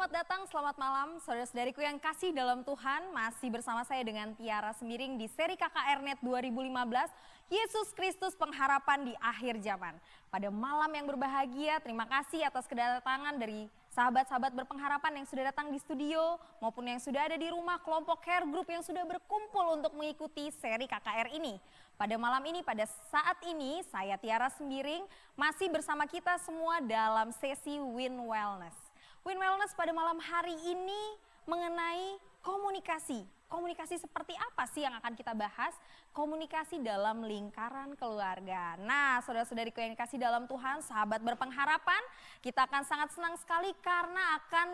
selamat datang, selamat malam saudara-saudariku yang kasih dalam Tuhan. Masih bersama saya dengan Tiara Sembiring di seri KKR Net 2015, Yesus Kristus Pengharapan di Akhir Zaman. Pada malam yang berbahagia, terima kasih atas kedatangan dari sahabat-sahabat berpengharapan yang sudah datang di studio maupun yang sudah ada di rumah, kelompok care group yang sudah berkumpul untuk mengikuti seri KKR ini. Pada malam ini, pada saat ini, saya Tiara Sembiring masih bersama kita semua dalam sesi Win Wellness. Win Wellness pada malam hari ini mengenai komunikasi. Komunikasi seperti apa sih yang akan kita bahas? Komunikasi dalam lingkaran keluarga. Nah, saudara-saudariku yang dikasih dalam Tuhan, sahabat berpengharapan, kita akan sangat senang sekali karena akan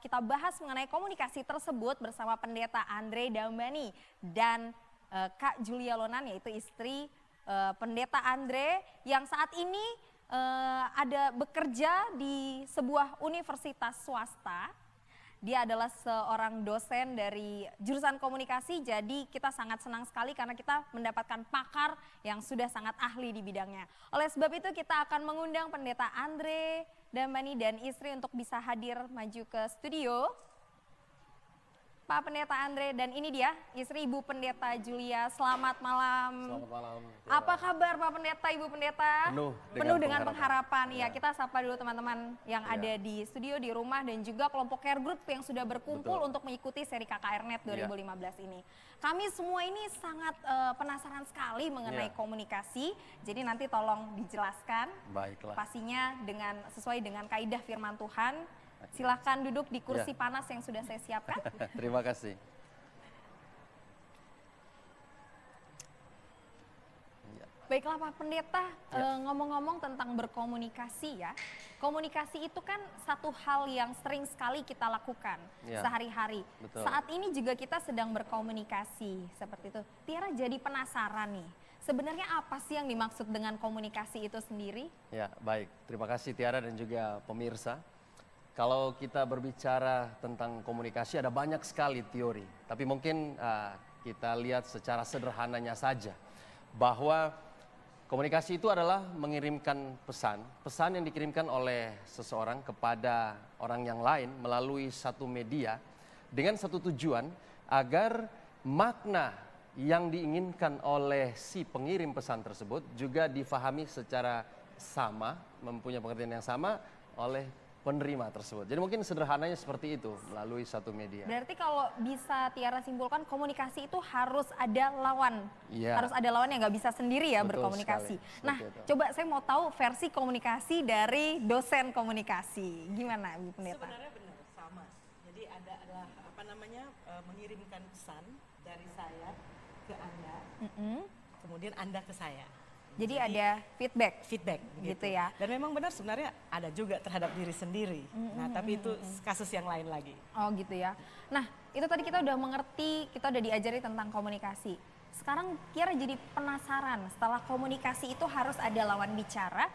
kita bahas mengenai komunikasi tersebut bersama Pendeta Andre Dambani dan Kak Julia Lonan, yaitu istri Pendeta Andre yang saat ini ada bekerja di sebuah universitas swasta. Dia adalah seorang dosen dari jurusan komunikasi, jadi kita sangat senang sekali karena kita mendapatkan pakar yang sudah sangat ahli di bidangnya. Oleh sebab itu kita akan mengundang Pendeta Andre Dambani dan istri untuk bisa hadir maju ke studio. Pak Pendeta Andre, dan ini dia istri Ibu Pendeta Julia. Selamat malam. Selamat malam. Apa kabar Pak Pendeta, Ibu Pendeta? Penuh dengan pengharapan. Ya, Ya, kita sapa dulu teman-teman yang ada di studio, di rumah, dan juga kelompok care group yang sudah berkumpul untuk mengikuti seri KKR Net 2015 ini. Kami semua ini sangat penasaran sekali mengenai komunikasi. Jadi nanti tolong dijelaskan. Baiklah. Pastinya sesuai dengan kaidah firman Tuhan. Silahkan duduk di kursi panas yang sudah saya siapkan. Terima kasih. Baiklah Pak Pendeta, ngomong-ngomong tentang berkomunikasi ya. Komunikasi itu kan satu hal yang sering sekali kita lakukan sehari-hari. Saat ini juga kita sedang berkomunikasi seperti itu. Tiara jadi penasaran nih, sebenarnya apa sih yang dimaksud dengan komunikasi itu sendiri? Ya, baik. Terima kasih Tiara dan juga pemirsa. Kalau kita berbicara tentang komunikasi ada banyak sekali teori. Tapi mungkin kita lihat secara sederhananya saja. Bahwa komunikasi itu adalah mengirimkan pesan. Pesan yang dikirimkan oleh seseorang kepada orang yang lain melalui satu media. Dengan satu tujuan agar makna yang diinginkan oleh si pengirim pesan tersebut juga difahami secara sama, mempunyai pengertian yang sama oleh penerima tersebut. Jadi mungkin sederhananya seperti itu melalui satu media. Berarti kalau bisa Tiara simpulkan, komunikasi itu harus ada lawan. Harus ada lawan yang nggak bisa sendiri ya berkomunikasi. Nah, coba saya mau tahu versi komunikasi dari dosen komunikasi. Gimana Ibu Pendeta? Sebenarnya benar, sama. Jadi adalah mengirimkan pesan dari saya ke Anda, kemudian Anda ke saya. Jadi ada feedback gitu ya. Dan memang benar sebenarnya ada juga terhadap diri sendiri. Nah, tapi itu kasus yang lain lagi. Oh gitu ya. Nah, itu tadi kita udah mengerti, kita udah diajari tentang komunikasi. Sekarang Tiara jadi penasaran, setelah komunikasi itu harus ada lawan bicara,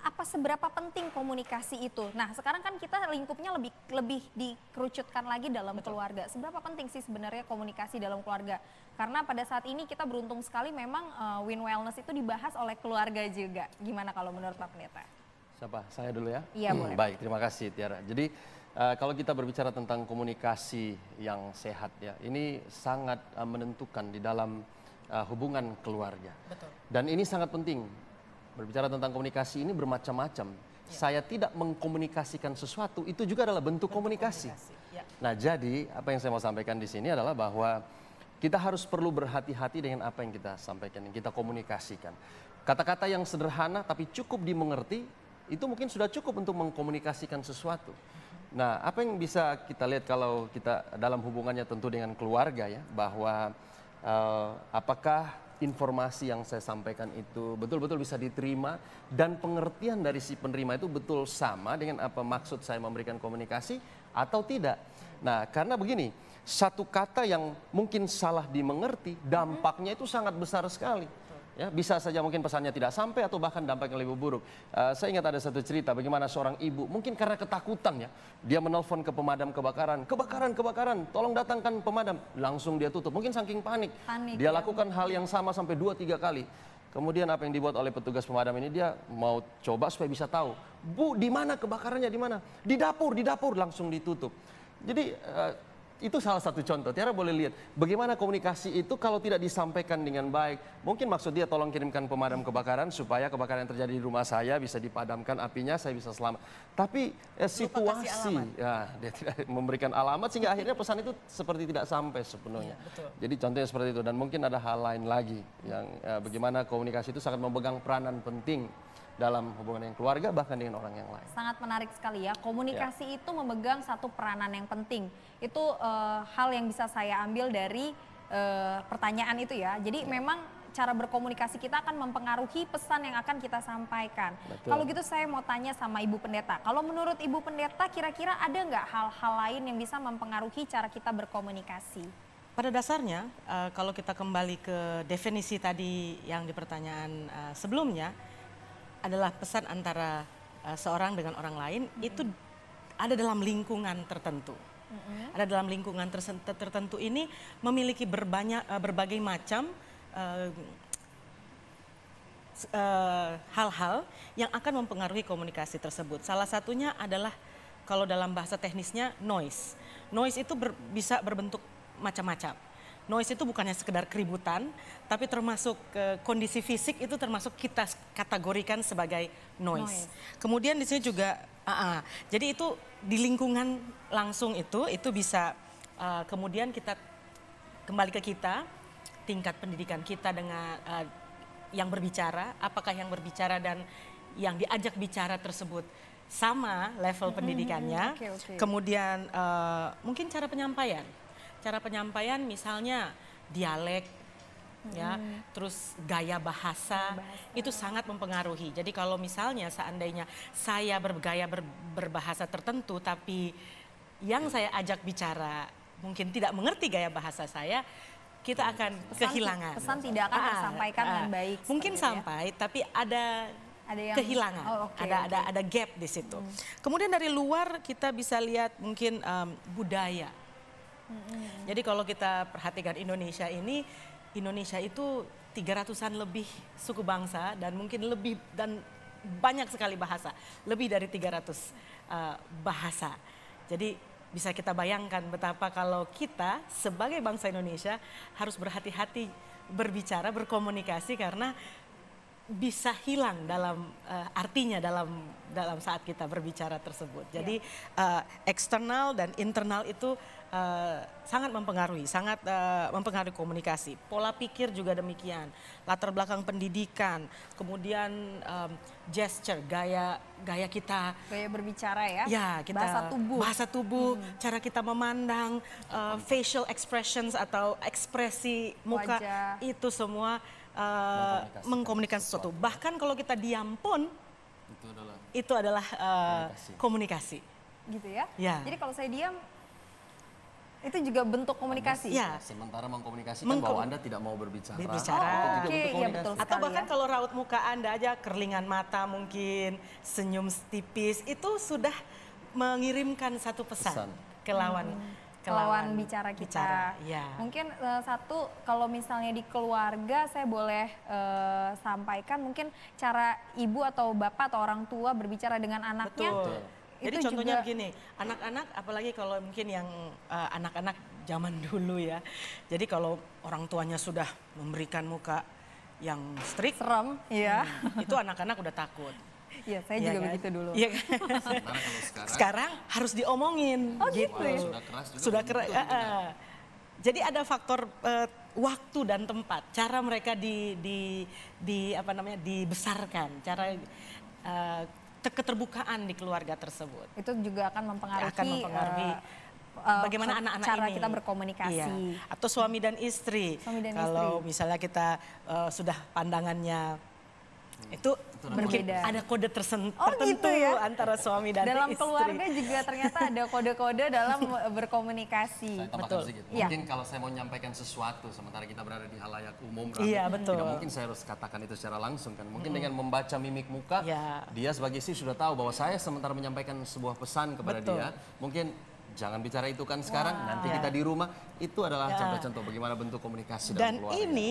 apa seberapa penting komunikasi itu? Nah, sekarang kan kita lingkupnya lebih dikerucutkan lagi dalam keluarga. Seberapa penting sih sebenarnya komunikasi dalam keluarga? Karena pada saat ini kita beruntung sekali memang Win Wellness itu dibahas oleh keluarga juga. Gimana kalau menurut Pak Pendeta? Siapa? Saya dulu ya? Iya, boleh. Baik, terima kasih Tiara. Jadi kalau kita berbicara tentang komunikasi yang sehat ya, ini sangat menentukan di dalam hubungan keluarga. Betul. Dan ini sangat penting. Berbicara tentang komunikasi ini bermacam-macam. Saya tidak mengkomunikasikan sesuatu, itu juga adalah bentuk komunikasi. Nah, jadi apa yang saya mau sampaikan di sini adalah bahwa kita harus perlu berhati-hati dengan apa yang kita sampaikan, yang kita komunikasikan. Kata-kata yang sederhana tapi cukup dimengerti, itu mungkin sudah cukup untuk mengkomunikasikan sesuatu. Nah, apa yang bisa kita lihat kalau kita dalam hubungannya tentu dengan keluarga ya, bahwa apakah informasi yang saya sampaikan itu betul-betul bisa diterima dan pengertian dari si penerima itu betul sama dengan apa maksud saya memberikan komunikasi atau tidak. Nah, karena begini, satu kata yang mungkin salah dimengerti, dampaknya itu sangat besar sekali. Ya, bisa saja mungkin pesannya tidak sampai atau bahkan dampak yang lebih buruk. Saya ingat ada satu cerita bagaimana seorang ibu mungkin karena ketakutan ya, dia menelpon ke pemadam kebakaran, tolong datangkan pemadam. Langsung dia tutup, mungkin saking panik. Dia lakukan hal yang sama sampai 2-3 kali. Kemudian apa yang dibuat oleh petugas pemadam ini, dia mau coba supaya bisa tahu, Bu, di mana kebakarannya, di mana? Di dapur, langsung ditutup. Jadi itu salah satu contoh. Tiara boleh lihat bagaimana komunikasi itu kalau tidak disampaikan dengan baik. Mungkin maksud dia tolong kirimkan pemadam kebakaran supaya kebakaran yang terjadi di rumah saya bisa dipadamkan apinya, saya bisa selamat. Tapi situasi, ya, dia tidak memberikan alamat sehingga akhirnya pesan itu seperti tidak sampai sepenuhnya. Jadi contohnya seperti itu, dan mungkin ada hal lain lagi yang bagaimana komunikasi itu sangat memegang peranan penting dalam hubungan yang keluarga, bahkan dengan orang yang lain. Sangat menarik sekali ya, komunikasi itu memegang satu peranan yang penting. Itu hal yang bisa saya ambil dari pertanyaan itu ya. Jadi memang cara berkomunikasi kita akan mempengaruhi pesan yang akan kita sampaikan. Betul. Kalau gitu saya mau tanya sama Ibu Pendeta, kalau menurut Ibu Pendeta kira-kira ada nggak hal-hal lain yang bisa mempengaruhi cara kita berkomunikasi? Pada dasarnya, kalau kita kembali ke definisi tadi yang di pertanyaan sebelumnya, adalah pesan antara seorang dengan orang lain, itu ada dalam lingkungan tertentu. Ada dalam lingkungan tertentu ini memiliki berbagai macam hal-hal yang akan mempengaruhi komunikasi tersebut. Salah satunya adalah kalau dalam bahasa teknisnya noise. Noise itu bisa berbentuk macam-macam. Noise itu bukannya sekedar keributan, tapi termasuk kondisi fisik itu termasuk kita kategorikan sebagai noise. Kemudian di sini juga, jadi itu di lingkungan langsung itu bisa kemudian kita kembali ke kita, tingkat pendidikan kita dengan yang berbicara, apakah yang berbicara dan yang diajak bicara tersebut sama level pendidikannya. Kemudian mungkin cara penyampaian. Cara penyampaian misalnya dialek, ya, terus gaya bahasa itu sangat mempengaruhi. Jadi kalau misalnya seandainya saya berbahasa tertentu, tapi yang saya ajak bicara mungkin tidak mengerti gaya bahasa saya, kita akan kehilangan. Pesan tidak akan tersampaikan dengan baik. Mungkin sampai, tapi ada yang kehilangan, ada gap di situ. Kemudian dari luar kita bisa lihat mungkin budaya. Jadi kalau kita perhatikan Indonesia ini, Indonesia itu 300-an lebih suku bangsa dan mungkin lebih dan banyak sekali bahasa, lebih dari 300 bahasa. Jadi bisa kita bayangkan betapa kalau kita sebagai bangsa Indonesia harus berhati-hati berbicara, berkomunikasi karena bisa hilang dalam artinya dalam saat kita berbicara tersebut. Jadi eksternal dan internal itu sangat mempengaruhi komunikasi. Pola pikir juga demikian, latar belakang pendidikan, kemudian gesture, gaya kita, gaya berbicara ya, kita bahasa tubuh, cara kita memandang, facial expressions atau ekspresi muka, wajah. Itu semua mengkomunikasi sesuatu. Bahkan kalau kita diam pun itu adalah komunikasi. Gitu ya? Jadi kalau saya diam itu juga bentuk komunikasi. Sementara mengkomunikasikan bahwa Anda tidak mau berbicara. Iya, betul sekali. Atau bahkan kalau raut muka Anda aja, kerlingan mata mungkin, senyum tipis, itu sudah mengirimkan satu pesan ke lawan bicara kita. Mungkin satu, kalau misalnya di keluarga saya boleh sampaikan mungkin cara ibu atau bapak atau orang tua berbicara dengan anaknya. Betul. Jadi contohnya begini, anak-anak apalagi kalau mungkin yang anak-anak zaman dulu ya. Jadi kalau orang tuanya sudah memberikan muka yang strict, serem, itu anak-anak udah takut. Iya, saya juga begitu dulu. Sekarang harus diomongin. Gitu ya? Sudah keras. Jadi ada faktor waktu dan tempat, cara mereka dibesarkan, cara keterbukaan di keluarga tersebut. Itu juga akan mempengaruhi bagaimana anak-anak cara kita berkomunikasi. Atau suami dan istri. Kalau misalnya kita sudah pandangannya itu mungkin ada kode tertentu gitu ya? Antara suami dan dalam istri. Dalam keluarga juga ternyata ada kode-kode dalam berkomunikasi. Betul. Mungkin kalau saya mau menyampaikan sesuatu sementara kita berada di halayak umum, betul. Tidak mungkin saya harus katakan itu secara langsung kan. Mungkin dengan membaca mimik muka, dia sebagai istri sudah tahu bahwa saya sementara menyampaikan sebuah pesan kepada dia. Mungkin jangan bicara itu kan sekarang, nanti kita di rumah. Itu adalah contoh-contoh bagaimana bentuk komunikasi dalam keluarga. Dan ini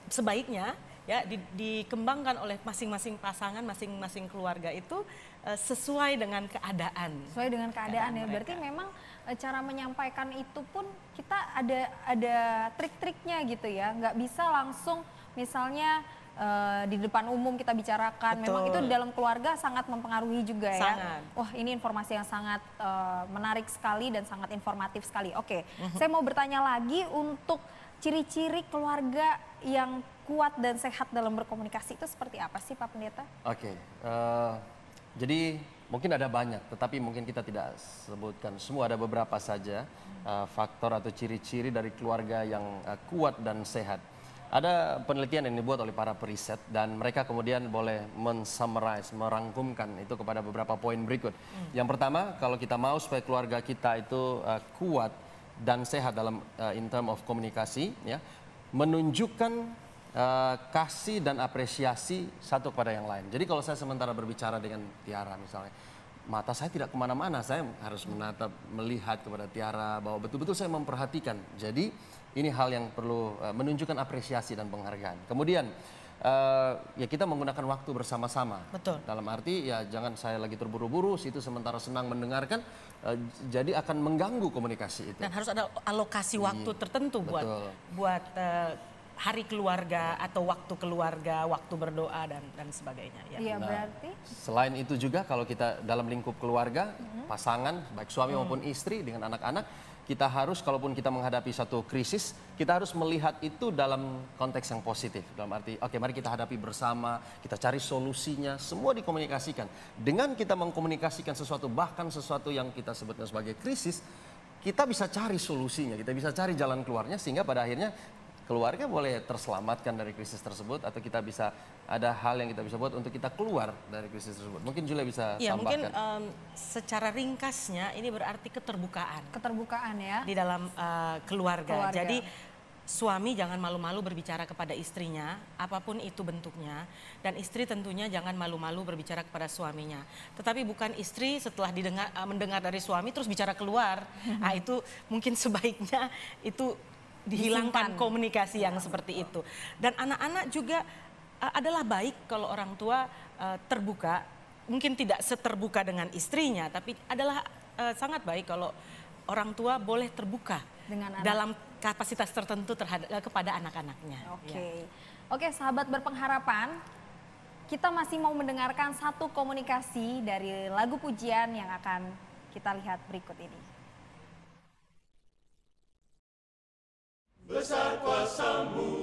sebaiknya ya dikembangkan oleh masing-masing pasangan, masing-masing keluarga itu sesuai dengan keadaan. Sesuai dengan keadaan ya. mereka. Berarti memang cara menyampaikan itu pun kita ada trik-triknya gitu ya. Nggak bisa langsung misalnya di depan umum kita bicarakan. Betul. Memang itu di dalam keluarga sangat mempengaruhi juga ya. Sangat. Wah, ini informasi yang sangat menarik sekali dan sangat informatif sekali. Oke, saya mau bertanya lagi untuk ciri-ciri keluarga yang kuat dan sehat dalam berkomunikasi itu seperti apa sih Pak Pendeta? Oke, jadi mungkin ada banyak, tetapi mungkin kita tidak sebutkan semua. Ada beberapa saja faktor atau ciri-ciri dari keluarga yang kuat dan sehat. Ada penelitian yang dibuat oleh para periset dan mereka kemudian boleh men-summarize, merangkumkan itu kepada beberapa poin berikut. Yang pertama, kalau kita mau supaya keluarga kita itu kuat dan sehat dalam in term of komunikasi, ya, menunjukkan kasih dan apresiasi satu kepada yang lain. Jadi kalau saya sementara berbicara dengan Tiara misalnya, mata saya tidak kemana-mana, saya harus menatap, melihat kepada Tiara bahwa betul-betul saya memperhatikan. Jadi ini hal yang perlu menunjukkan apresiasi dan penghargaan. Kemudian ya kita menggunakan waktu bersama-sama. Betul. Dalam arti ya jangan saya lagi terburu-buru, situ sementara senang mendengarkan, jadi akan mengganggu komunikasi itu. Dan harus ada alokasi waktu tertentu betul. buat hari keluarga atau waktu keluarga, waktu berdoa dan sebagainya. Ya. Iya, berarti Selain itu juga kalau kita dalam lingkup keluarga, pasangan, baik suami maupun istri dengan anak-anak, kita harus kalaupun kita menghadapi satu krisis, kita harus melihat itu dalam konteks yang positif. Dalam arti, oke, mari kita hadapi bersama, kita cari solusinya, semua dikomunikasikan. Dengan kita mengkomunikasikan sesuatu, bahkan sesuatu yang kita sebutnya sebagai krisis, kita bisa cari solusinya, kita bisa cari jalan keluarnya, sehingga pada akhirnya keluarga boleh terselamatkan dari krisis tersebut, atau kita bisa ada hal yang kita bisa buat untuk kita keluar dari krisis tersebut. Mungkin Julia bisa Ya, mungkin tambahkan. secara ringkasnya ini berarti keterbukaan keterbukaan ya. di dalam keluarga. Keluarga. Jadi suami jangan malu-malu berbicara kepada istrinya, apapun itu bentuknya, dan istri tentunya jangan malu-malu berbicara kepada suaminya. Tetapi bukan istri setelah mendengar dari suami terus bicara keluar. Nah, itu mungkin sebaiknya itu dihilangkan Disimpan. komunikasi yang seperti itu. Dan anak-anak juga adalah baik kalau orang tua terbuka, mungkin tidak seterbuka dengan istrinya, tapi adalah sangat baik kalau orang tua boleh terbuka Dengan anak. dalam kapasitas tertentu kepada anak-anaknya. Oke. Ya. Oke, sahabat berpengharapan, kita masih mau mendengarkan satu komunikasi dari lagu pujian yang akan kita lihat berikut ini. Besar kuasa-Mu,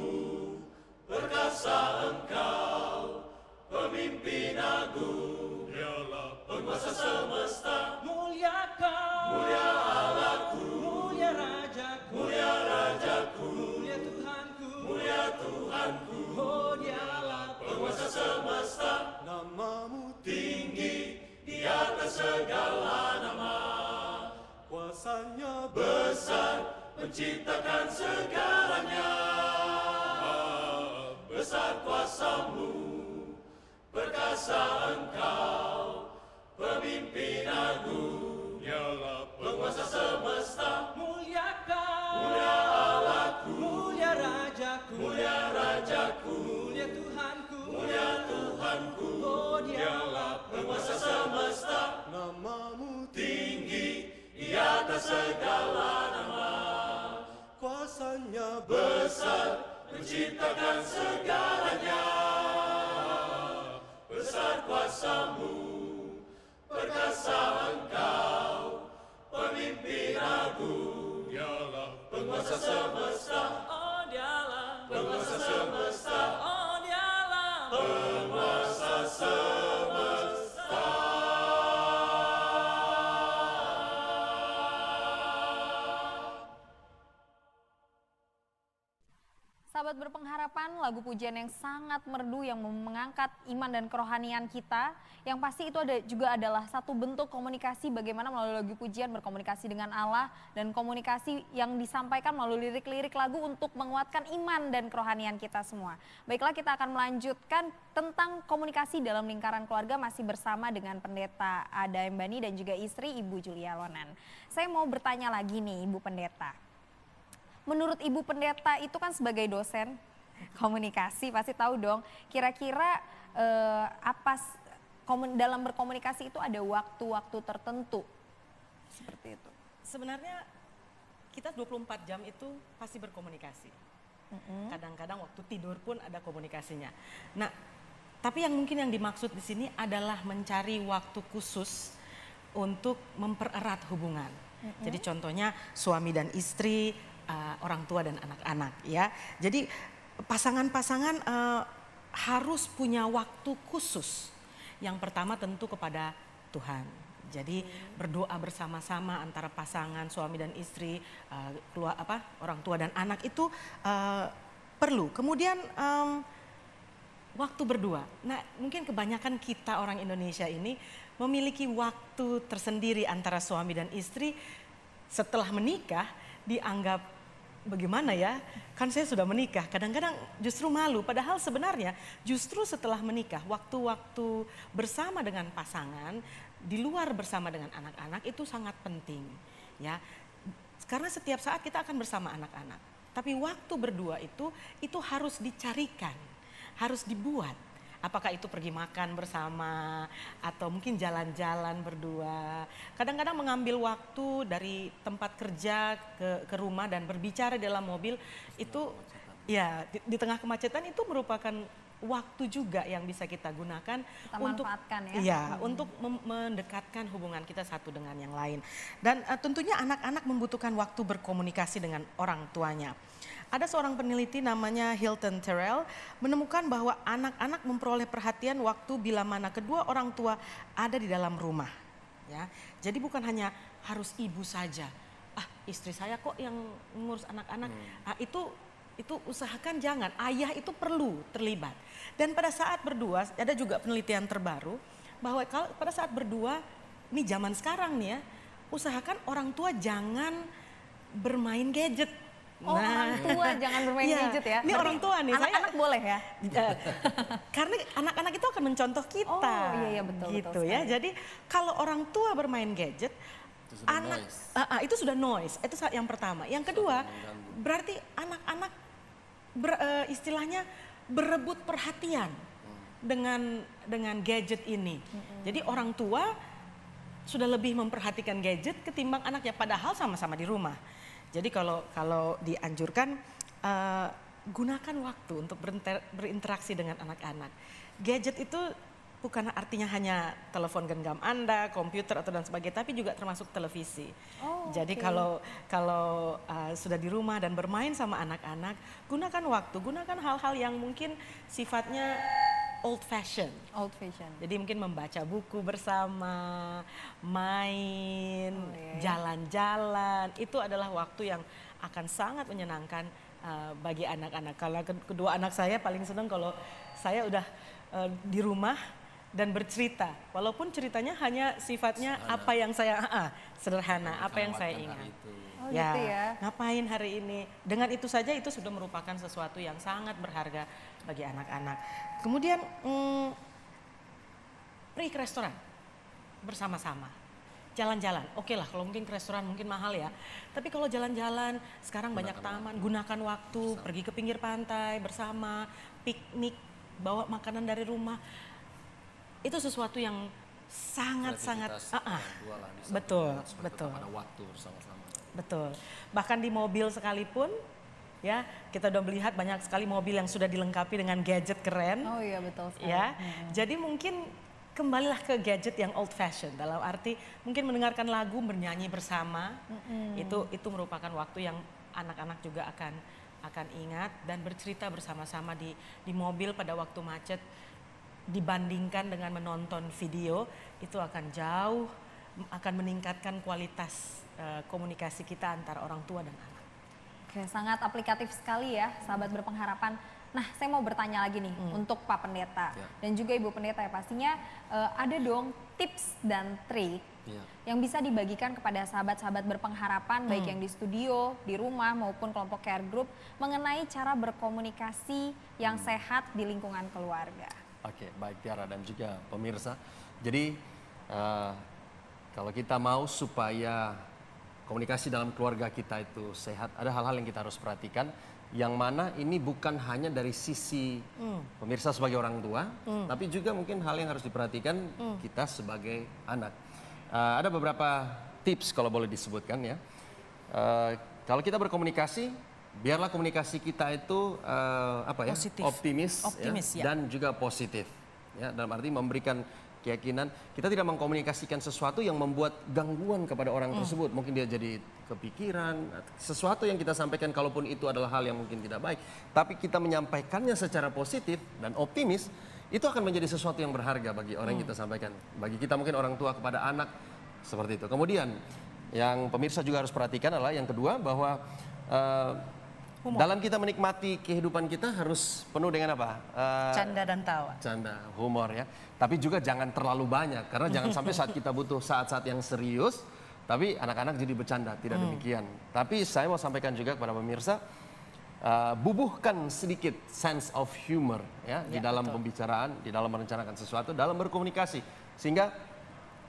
perkasa Engkau, pemimpin agung, dialah penguasa semesta. Mulia Kau, Mulia Allahku, mulia Rajaku, mulia Rajaku, mulia Tuhanku, mulia Tuhanku, oh dialah penguasa semesta. Namamu Tinggi di atas segala nama, kuasanya besar menciptakan segalanya. Besar kuasa-Mu, perkasa Engkau, pemimpin agung, dialah penguasa semesta. mulia Kau, Mulia Allahku, mulia Rajaku, mulia Rajaku, mulia Tuhanku, mulia Tuhanku, oh dialah penguasa semesta. namamu Tinggi di atas segala nama, kuasanya besar menciptakan segalanya. Besar kuasa-Mu, perkasa Engkau, pemimpin agung, dialah penguasa semesta. oh dialah Penguasa semesta, oh dialah penguasa semesta. Sahabat berpengharapan, lagu pujian yang sangat merdu yang mengangkat iman dan kerohanian kita. Yang pasti itu juga adalah satu bentuk komunikasi bagaimana melalui lagu pujian berkomunikasi dengan Allah. Dan komunikasi yang disampaikan melalui lirik-lirik lagu untuk menguatkan iman dan kerohanian kita semua. Baiklah, kita akan melanjutkan tentang komunikasi dalam lingkaran keluarga masih bersama dengan Pendeta Ada Embani dan juga istri Ibu Julia Lonan. Saya mau bertanya lagi nih Ibu Pendeta. Menurut Ibu Pendeta itu kan sebagai dosen, komunikasi pasti tahu dong. Kira-kira dalam berkomunikasi itu ada waktu-waktu tertentu seperti itu. Sebenarnya kita 24 jam itu pasti berkomunikasi. Kadang-kadang waktu tidur pun ada komunikasinya. Nah, tapi yang mungkin yang dimaksud di sini adalah mencari waktu khusus untuk mempererat hubungan. Jadi contohnya suami dan istri, orang tua dan anak-anak ya. Jadi pasangan-pasangan harus punya waktu khusus. Yang pertama tentu kepada Tuhan. Jadi berdoa bersama-sama antara pasangan suami dan istri, orang tua dan anak itu perlu. Kemudian waktu berdua. Nah, mungkin kebanyakan kita orang Indonesia ini memiliki waktu tersendiri antara suami dan istri. Setelah menikah dianggap bagaimana ya, kan saya sudah menikah, kadang-kadang justru malu. Padahal sebenarnya justru setelah menikah, waktu-waktu bersama dengan pasangan, di luar bersama dengan anak-anak itu sangat penting ya. Karena setiap saat kita akan bersama anak-anak. Tapi waktu berdua itu harus dicarikan, harus dibuat. Apakah itu pergi makan bersama atau mungkin jalan-jalan berdua. Kadang-kadang mengambil waktu dari tempat kerja ke rumah dan berbicara dalam mobil itu ya di tengah kemacetan itu merupakan waktu juga yang bisa kita gunakan untuk manfaatkan ya. Iya, untuk mendekatkan hubungan kita satu dengan yang lain. Dan tentunya anak-anak membutuhkan waktu berkomunikasi dengan orang tuanya. Ada seorang peneliti namanya Hilton Terrell menemukan bahwa anak-anak memperoleh perhatian waktu bila mana kedua orang tua ada di dalam rumah. Ya, jadi bukan hanya harus ibu saja. Istri saya kok yang ngurus anak-anak. Itu usahakan jangan. Ayah itu perlu terlibat. Dan pada saat berdua, ada juga penelitian terbaru bahwa pada saat berdua, ini zaman sekarang nih ya, usahakan orang tua jangan bermain gadget. Orang tua jangan bermain gadget ya. Ini orang tua nih. Anak-anak boleh ya? Karena anak-anak itu akan mencontoh kita. Oh iya betul. Gitu betul ya. Jadi kalau orang tua bermain gadget, itu sudah noise. Itu yang pertama. Yang kedua, berarti anak-anak istilahnya berebut perhatian dengan gadget ini. Jadi orang tua sudah lebih memperhatikan gadget ketimbang anaknya, padahal sama-sama di rumah. Jadi kalau dianjurkan gunakan waktu untuk berinteraksi dengan anak-anak. Gadget itu bukan artinya hanya telepon genggam Anda, komputer atau dan sebagainya, tapi juga termasuk televisi. Jadi kalau sudah di rumah dan bermain sama anak-anak, gunakan waktu, gunakan hal-hal yang mungkin sifatnya old fashion. Jadi mungkin membaca buku bersama, main, jalan-jalan, itu adalah waktu yang akan sangat menyenangkan bagi anak-anak. Kalau kedua anak saya paling senang kalau saya udah di rumah dan bercerita, walaupun ceritanya hanya sifatnya apa yang saya sederhana, apa yang saya ingat. Ya, gitu ya. Ngapain hari ini? Dengan itu saja itu sudah merupakan sesuatu yang sangat berharga bagi anak-anak. Kemudian pergi ke restoran bersama-sama, jalan-jalan. Oke lah, kalau mungkin ke restoran mungkin mahal ya. Tapi kalau jalan-jalan, sekarang banyak taman, gunakan waktu, pergi ke pinggir pantai bersama, piknik, bawa makanan dari rumah. Itu sesuatu yang sangat-sangat betul. Pada waktu bersama-sama. Betul. Bahkan di mobil sekalipun, ya kita udah melihat banyak sekali mobil yang sudah dilengkapi dengan gadget keren. Oh iya betul sekali. Ya, jadi mungkin kembalilah ke gadget yang old fashion, dalam arti mungkin mendengarkan lagu, bernyanyi bersama. Itu merupakan waktu yang anak-anak juga akan ingat, dan bercerita bersama-sama di mobil pada waktu macet. Dibandingkan dengan menonton video, itu akan meningkatkan kualitas komunikasi kita antara orang tua dan anak. Oke, sangat aplikatif sekali ya, sahabat berpengharapan. Nah, saya mau bertanya lagi nih untuk Pak Pendeta dan juga Ibu Pendeta ya, pastinya ada dong tips dan trik yang bisa dibagikan kepada sahabat-sahabat berpengharapan baik yang di studio, di rumah maupun kelompok care group mengenai cara berkomunikasi yang sehat di lingkungan keluarga. Oke, baik Tiara dan juga pemirsa. Jadi kalau kita mau supaya komunikasi dalam keluarga kita itu sehat, ada hal-hal yang kita harus perhatikan. Yang mana ini bukan hanya dari sisi pemirsa sebagai orang tua, tapi juga mungkin hal yang harus diperhatikan kita sebagai anak. Ada beberapa tips kalau boleh disebutkan ya. Kalau kita berkomunikasi, biarlah komunikasi kita itu Positif. optimis ya, dan juga positif. Ya, dalam arti memberikan keyakinan, kita tidak mengkomunikasikan sesuatu yang membuat gangguan kepada orang tersebut. Mungkin dia jadi kepikiran, sesuatu yang kita sampaikan kalaupun itu adalah hal yang mungkin tidak baik. Tapi kita menyampaikannya secara positif dan optimis, itu akan menjadi sesuatu yang berharga bagi orang yang kita sampaikan. Bagi kita mungkin orang tua kepada anak, seperti itu. Kemudian, yang pemirsa juga harus perhatikan adalah yang kedua, bahwa dalam kita menikmati kehidupan kita harus penuh dengan apa? Canda dan tawa. Canda, humor ya. Tapi juga jangan terlalu banyak, karena jangan sampai saat kita butuh saat-saat yang serius, tapi anak-anak jadi bercanda, tidak demikian. Tapi saya mau sampaikan juga kepada pemirsa, bubuhkan sedikit sense of humor ya, di dalam pembicaraan, di dalam merencanakan sesuatu, dalam berkomunikasi. Sehingga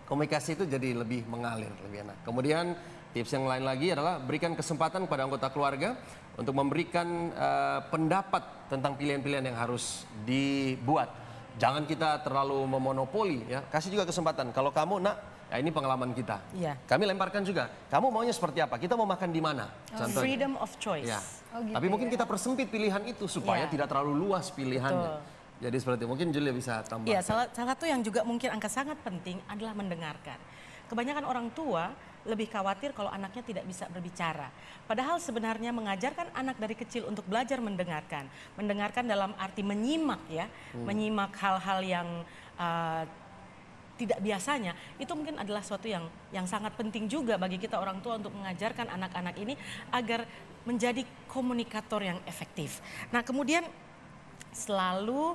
komunikasi itu jadi lebih mengalir, lebih enak. Kemudian tips yang lain lagi adalah berikan kesempatan kepada anggota keluarga untuk memberikan pendapat tentang pilihan-pilihan yang harus dibuat. Jangan kita terlalu memonopoli ya. Kasih juga kesempatan. Kalau kamu nak, ya ini pengalaman kita. Iya. Kami lemparkan juga. Kamu maunya seperti apa? Kita mau makan di mana? Contohnya. Freedom of choice. Ya. Gitu Tapi mungkin kita persempit pilihan itu supaya tidak terlalu luas pilihannya. Jadi seperti mungkin Julia bisa tambah. Iya, salah satu yang juga mungkin angka sangat penting adalah mendengarkan. Kebanyakan orang tua lebih khawatir kalau anaknya tidak bisa berbicara. Padahal sebenarnya mengajarkan anak dari kecil untuk belajar mendengarkan. Mendengarkan dalam arti menyimak ya, menyimak hal-hal yang tidak biasanya, itu mungkin adalah suatu yang sangat penting juga bagi kita orang tua untuk mengajarkan anak-anak ini agar menjadi komunikator yang efektif. Nah kemudian selalu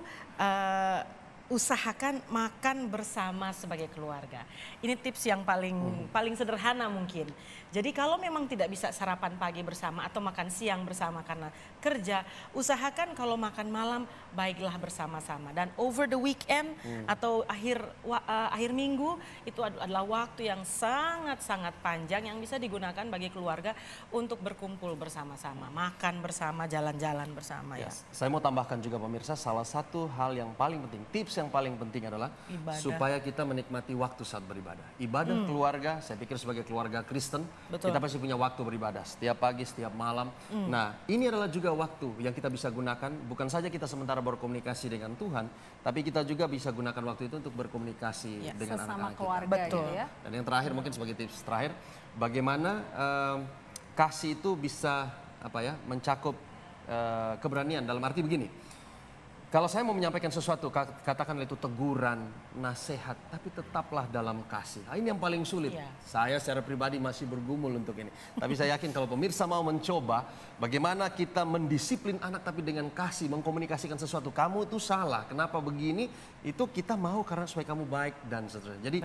usahakan makan bersama sebagai keluarga. Ini tips yang paling sederhana mungkin. Jadi kalau memang tidak bisa sarapan pagi bersama atau makan siang bersama karena kerja, usahakan kalau makan malam baiklah bersama-sama. Dan over the weekend atau akhir minggu itu adalah waktu yang sangat-sangat panjang yang bisa digunakan bagi keluarga untuk berkumpul bersama-sama, makan bersama, jalan-jalan bersama ya. Saya mau tambahkan juga pemirsa, salah satu hal yang paling penting, tips yang paling penting adalah Ibadah. supaya kita menikmati waktu saat beribadah. Ibadah keluarga, saya pikir sebagai keluarga Kristen, Betul. kita pasti punya waktu beribadah setiap pagi, setiap malam. Nah, ini adalah juga waktu yang kita bisa gunakan, bukan saja kita sementara berkomunikasi dengan Tuhan, tapi kita juga bisa gunakan waktu itu untuk berkomunikasi dengan Sesama anak-anak kita. keluarga Betul. gitu ya. Dan yang terakhir mungkin sebagai tips terakhir, bagaimana kasih itu bisa mencakup keberanian, dalam arti begini. Kalau saya mau menyampaikan sesuatu, katakanlah itu teguran, nasihat, tapi tetaplah dalam kasih. Nah, ini yang paling sulit. Iya. Saya secara pribadi masih bergumul untuk ini. Tapi saya yakin kalau pemirsa mau mencoba, bagaimana kita mendisiplin anak tapi dengan kasih, mengkomunikasikan sesuatu. Kamu itu salah, kenapa begini? Itu kita mau karena supaya kamu baik dan seterusnya. Jadi,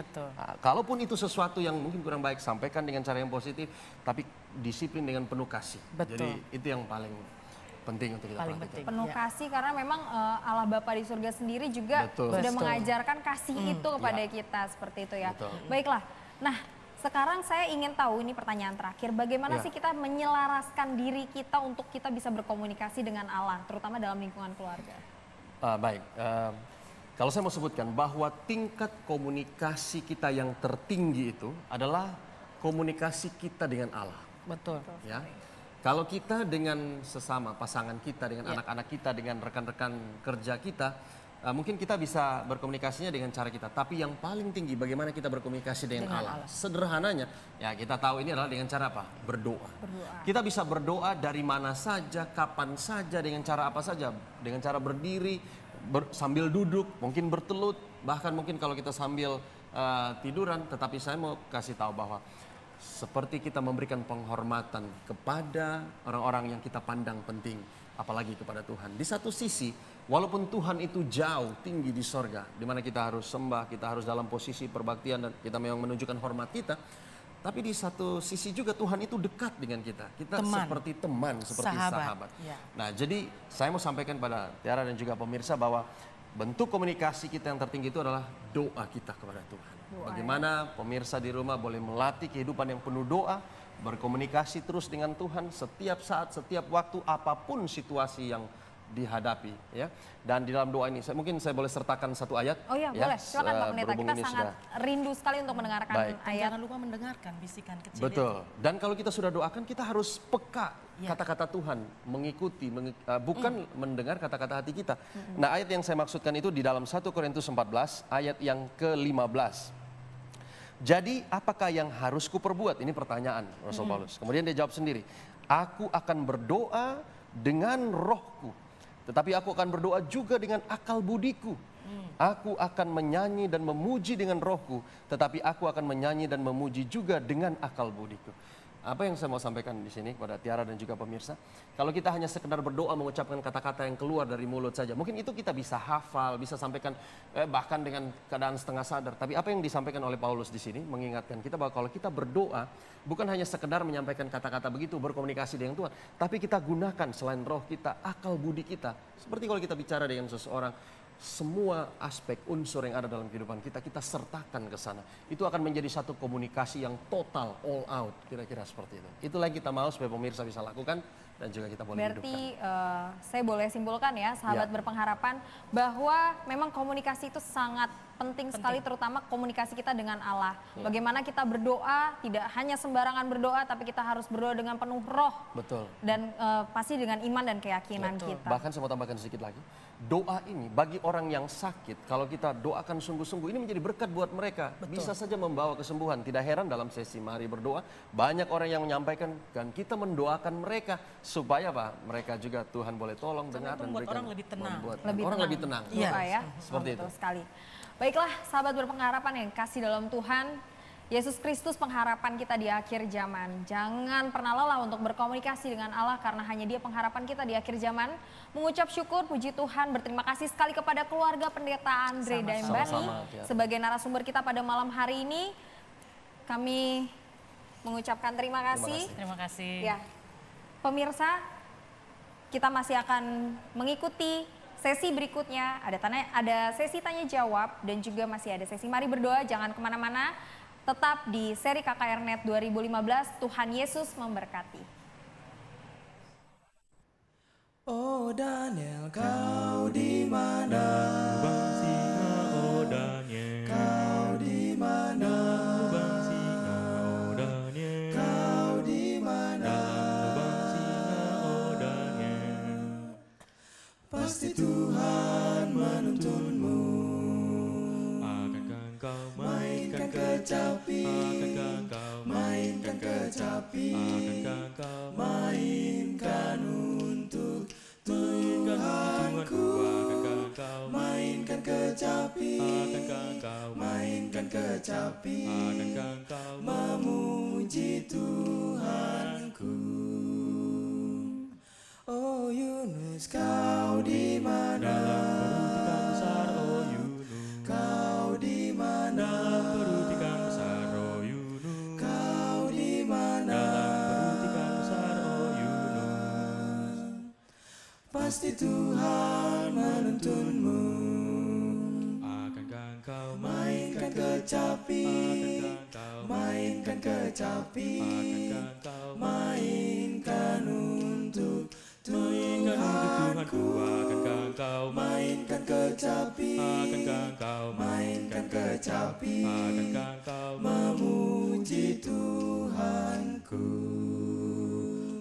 kalaupun itu sesuatu yang mungkin kurang baik, sampaikan dengan cara yang positif, tapi disiplin dengan penuh kasih. Betul. Jadi itu yang paling penting untuk kita Paling perhatikan. penting. Penuh Ya. kasih karena memang Allah Bapa di surga sendiri juga Betul. sudah Betul. mengajarkan kasih itu kepada Ya. kita seperti itu ya. Betul. Baiklah. Nah, sekarang saya ingin tahu ini pertanyaan terakhir, bagaimana Ya. sih kita menyelaraskan diri kita untuk kita bisa berkomunikasi dengan Allah, terutama dalam lingkungan keluarga? Baik, kalau saya mau sebutkan bahwa tingkat komunikasi kita yang tertinggi itu adalah komunikasi kita dengan Allah. Betul. Ya, kalau kita dengan sesama pasangan kita, dengan anak-anak kita, dengan rekan-rekan kerja kita, mungkin kita bisa berkomunikasinya dengan cara kita. Tapi yang paling tinggi bagaimana kita berkomunikasi dengan Allah. Sederhananya, ya kita tahu ini adalah dengan cara apa? Berdoa. Kita bisa berdoa dari mana saja, kapan saja, dengan cara apa saja. Dengan cara berdiri, sambil duduk, mungkin bertelut, bahkan mungkin kalau kita sambil tiduran. Tetapi saya mau kasih tahu bahwa seperti kita memberikan penghormatan kepada orang-orang yang kita pandang penting, apalagi kepada Tuhan. Di satu sisi, walaupun Tuhan itu jauh tinggi di sorga, di mana kita harus sembah, kita harus dalam posisi perbaktian dan kita memang menunjukkan hormat kita, tapi di satu sisi juga Tuhan itu dekat dengan kita. Kita Teman. seperti teman, seperti sahabat. Ya. Nah, jadi saya mau sampaikan pada Tiara dan juga pemirsa bahwa bentuk komunikasi kita yang tertinggi itu adalah doa kita kepada Tuhan. Bagaimana pemirsa di rumah boleh melatih kehidupan yang penuh doa, berkomunikasi terus dengan Tuhan setiap saat, setiap waktu, apapun situasi yang dihadapi, ya. Dan di dalam doa ini, mungkin saya boleh sertakan satu ayat. Oh iya, ya, boleh. Silakan Pak Pendeta. berhubung Kita ini sangat sudah- rindu sekali untuk mendengarkan Baik. ayat. Jangan lupa mendengarkan bisikan kecil Betul. itu. Dan kalau kita sudah doakan, kita harus peka Ya. kata-kata Tuhan, mengikuti, bukan mendengar kata-kata hati kita. Nah, ayat yang saya maksudkan itu di dalam 1 Korintus 14 ayat yang ke-15. Jadi apakah yang harus kuperbuat? Ini pertanyaan Rasul Paulus. Kemudian dia jawab sendiri. Aku akan berdoa dengan rohku, tetapi aku akan berdoa juga dengan akal budiku. Aku akan menyanyi dan memuji dengan rohku, tetapi aku akan menyanyi dan memuji juga dengan akal budiku. Apa yang saya mau sampaikan di sini kepada Tiara dan juga pemirsa, kalau kita hanya sekedar berdoa mengucapkan kata-kata yang keluar dari mulut saja, mungkin itu kita bisa hafal, bisa sampaikan bahkan dengan keadaan setengah sadar. Tapi apa yang disampaikan oleh Paulus di sini mengingatkan kita bahwa kalau kita berdoa bukan hanya sekedar menyampaikan kata-kata begitu, berkomunikasi dengan Tuhan, tapi kita gunakan selain roh kita, akal budi kita. Seperti kalau kita bicara dengan seseorang, semua aspek unsur yang ada dalam kehidupan kita, kita sertakan ke sana. Itu akan menjadi satu komunikasi yang total, all out, kira-kira seperti itu. Itulah yang kita mau supaya pemirsa bisa lakukan dan juga kita boleh hidupkan. Berarti saya boleh simpulkan ya, sahabat Ya. berpengharapan, bahwa memang komunikasi itu sangat penting sekali, terutama komunikasi kita dengan Allah. Ya. Bagaimana kita berdoa, tidak hanya sembarangan berdoa, tapi kita harus berdoa dengan penuh roh. Betul. Dan pasti dengan iman dan keyakinan kita. Bahkan saya mau tambahkan sedikit lagi. Doa ini bagi orang yang sakit, kalau kita doakan sungguh-sungguh, ini menjadi berkat buat mereka. Bisa saja membawa kesembuhan. Tidak heran dalam sesi Mari Berdoa, banyak orang yang menyampaikan dan kita mendoakan mereka supaya apa? Mereka juga Tuhan boleh tolong, dengar dan membuat berikan. orang lebih tenang. Membuat Lebih orang tenang. lebih tenang. Iya. Doa ya. Seperti Betul itu. sekali. Baiklah, sahabat berpengharapan yang kasih dalam Tuhan, Yesus Kristus pengharapan kita di akhir zaman. Jangan pernah lelah untuk berkomunikasi dengan Allah karena hanya Dia pengharapan kita di akhir zaman. Mengucap syukur, puji Tuhan, berterima kasih sekali kepada keluarga Pendeta Andre Daembani Sama-sama, Tiara. sebagai narasumber kita pada malam hari ini. Kami mengucapkan terima kasih. Terima kasih. Ya, pemirsa, kita masih akan mengikuti sesi berikutnya. Ada sesi tanya jawab dan juga masih ada sesi Mari Berdoa. Jangan kemana-mana, tetap di seri KKRNet 2015. Tuhan Yesus memberkati. Oh Daniel, kau di mana? Lubang singa, oh Daniel. Kau di mana? Lubang singa, oh Daniel. Kau di mana? Lubang singa, oh Daniel. Pasti Tuhan menuntunmu. Akankah kau Mainkan kecapi, Akankah kau mainkan kecapi, Akankah kau mainkan untuk Tuhanku? Akankah kau mainkan kecapi, Akankah kau mainkan kecapi, Akankah kau memuji Tuhanku. Oh Yunus, kau di mana? perut ikan besar, oh Yunus. Kau di mana? Perut ikan besar, oh Yunus. Kau di mana? Perut ikan besar, oh Yunus. Pasti Tuhan menuntunmu. Akankah kau Mainkan kecapi, Akankah kau mainkan kecapi, Akankah kau mainkan untuk Tuhanku? Akankah kau mainkan kecapi, Akankah kau mainkan kecapi, Akankah kau memuji Tuhanku.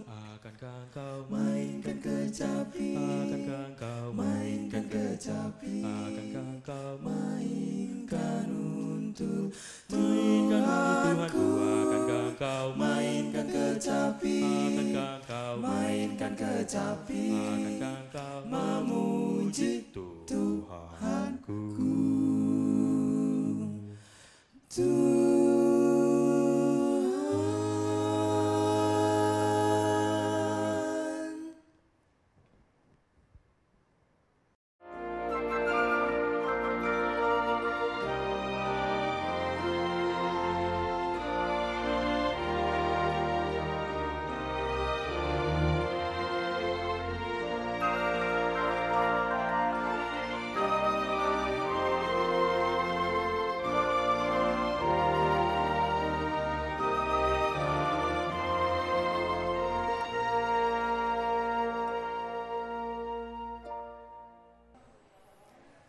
Akankah kau Mainkan kecapi, Akankah kau mainkan kecapi, Akankah kau mainkan untuk Tuhanku? Akankah kau mainkan kecapi, Akankah kau mainkan kecapi, Akankah kau memuji Tuhanku? Tuhan.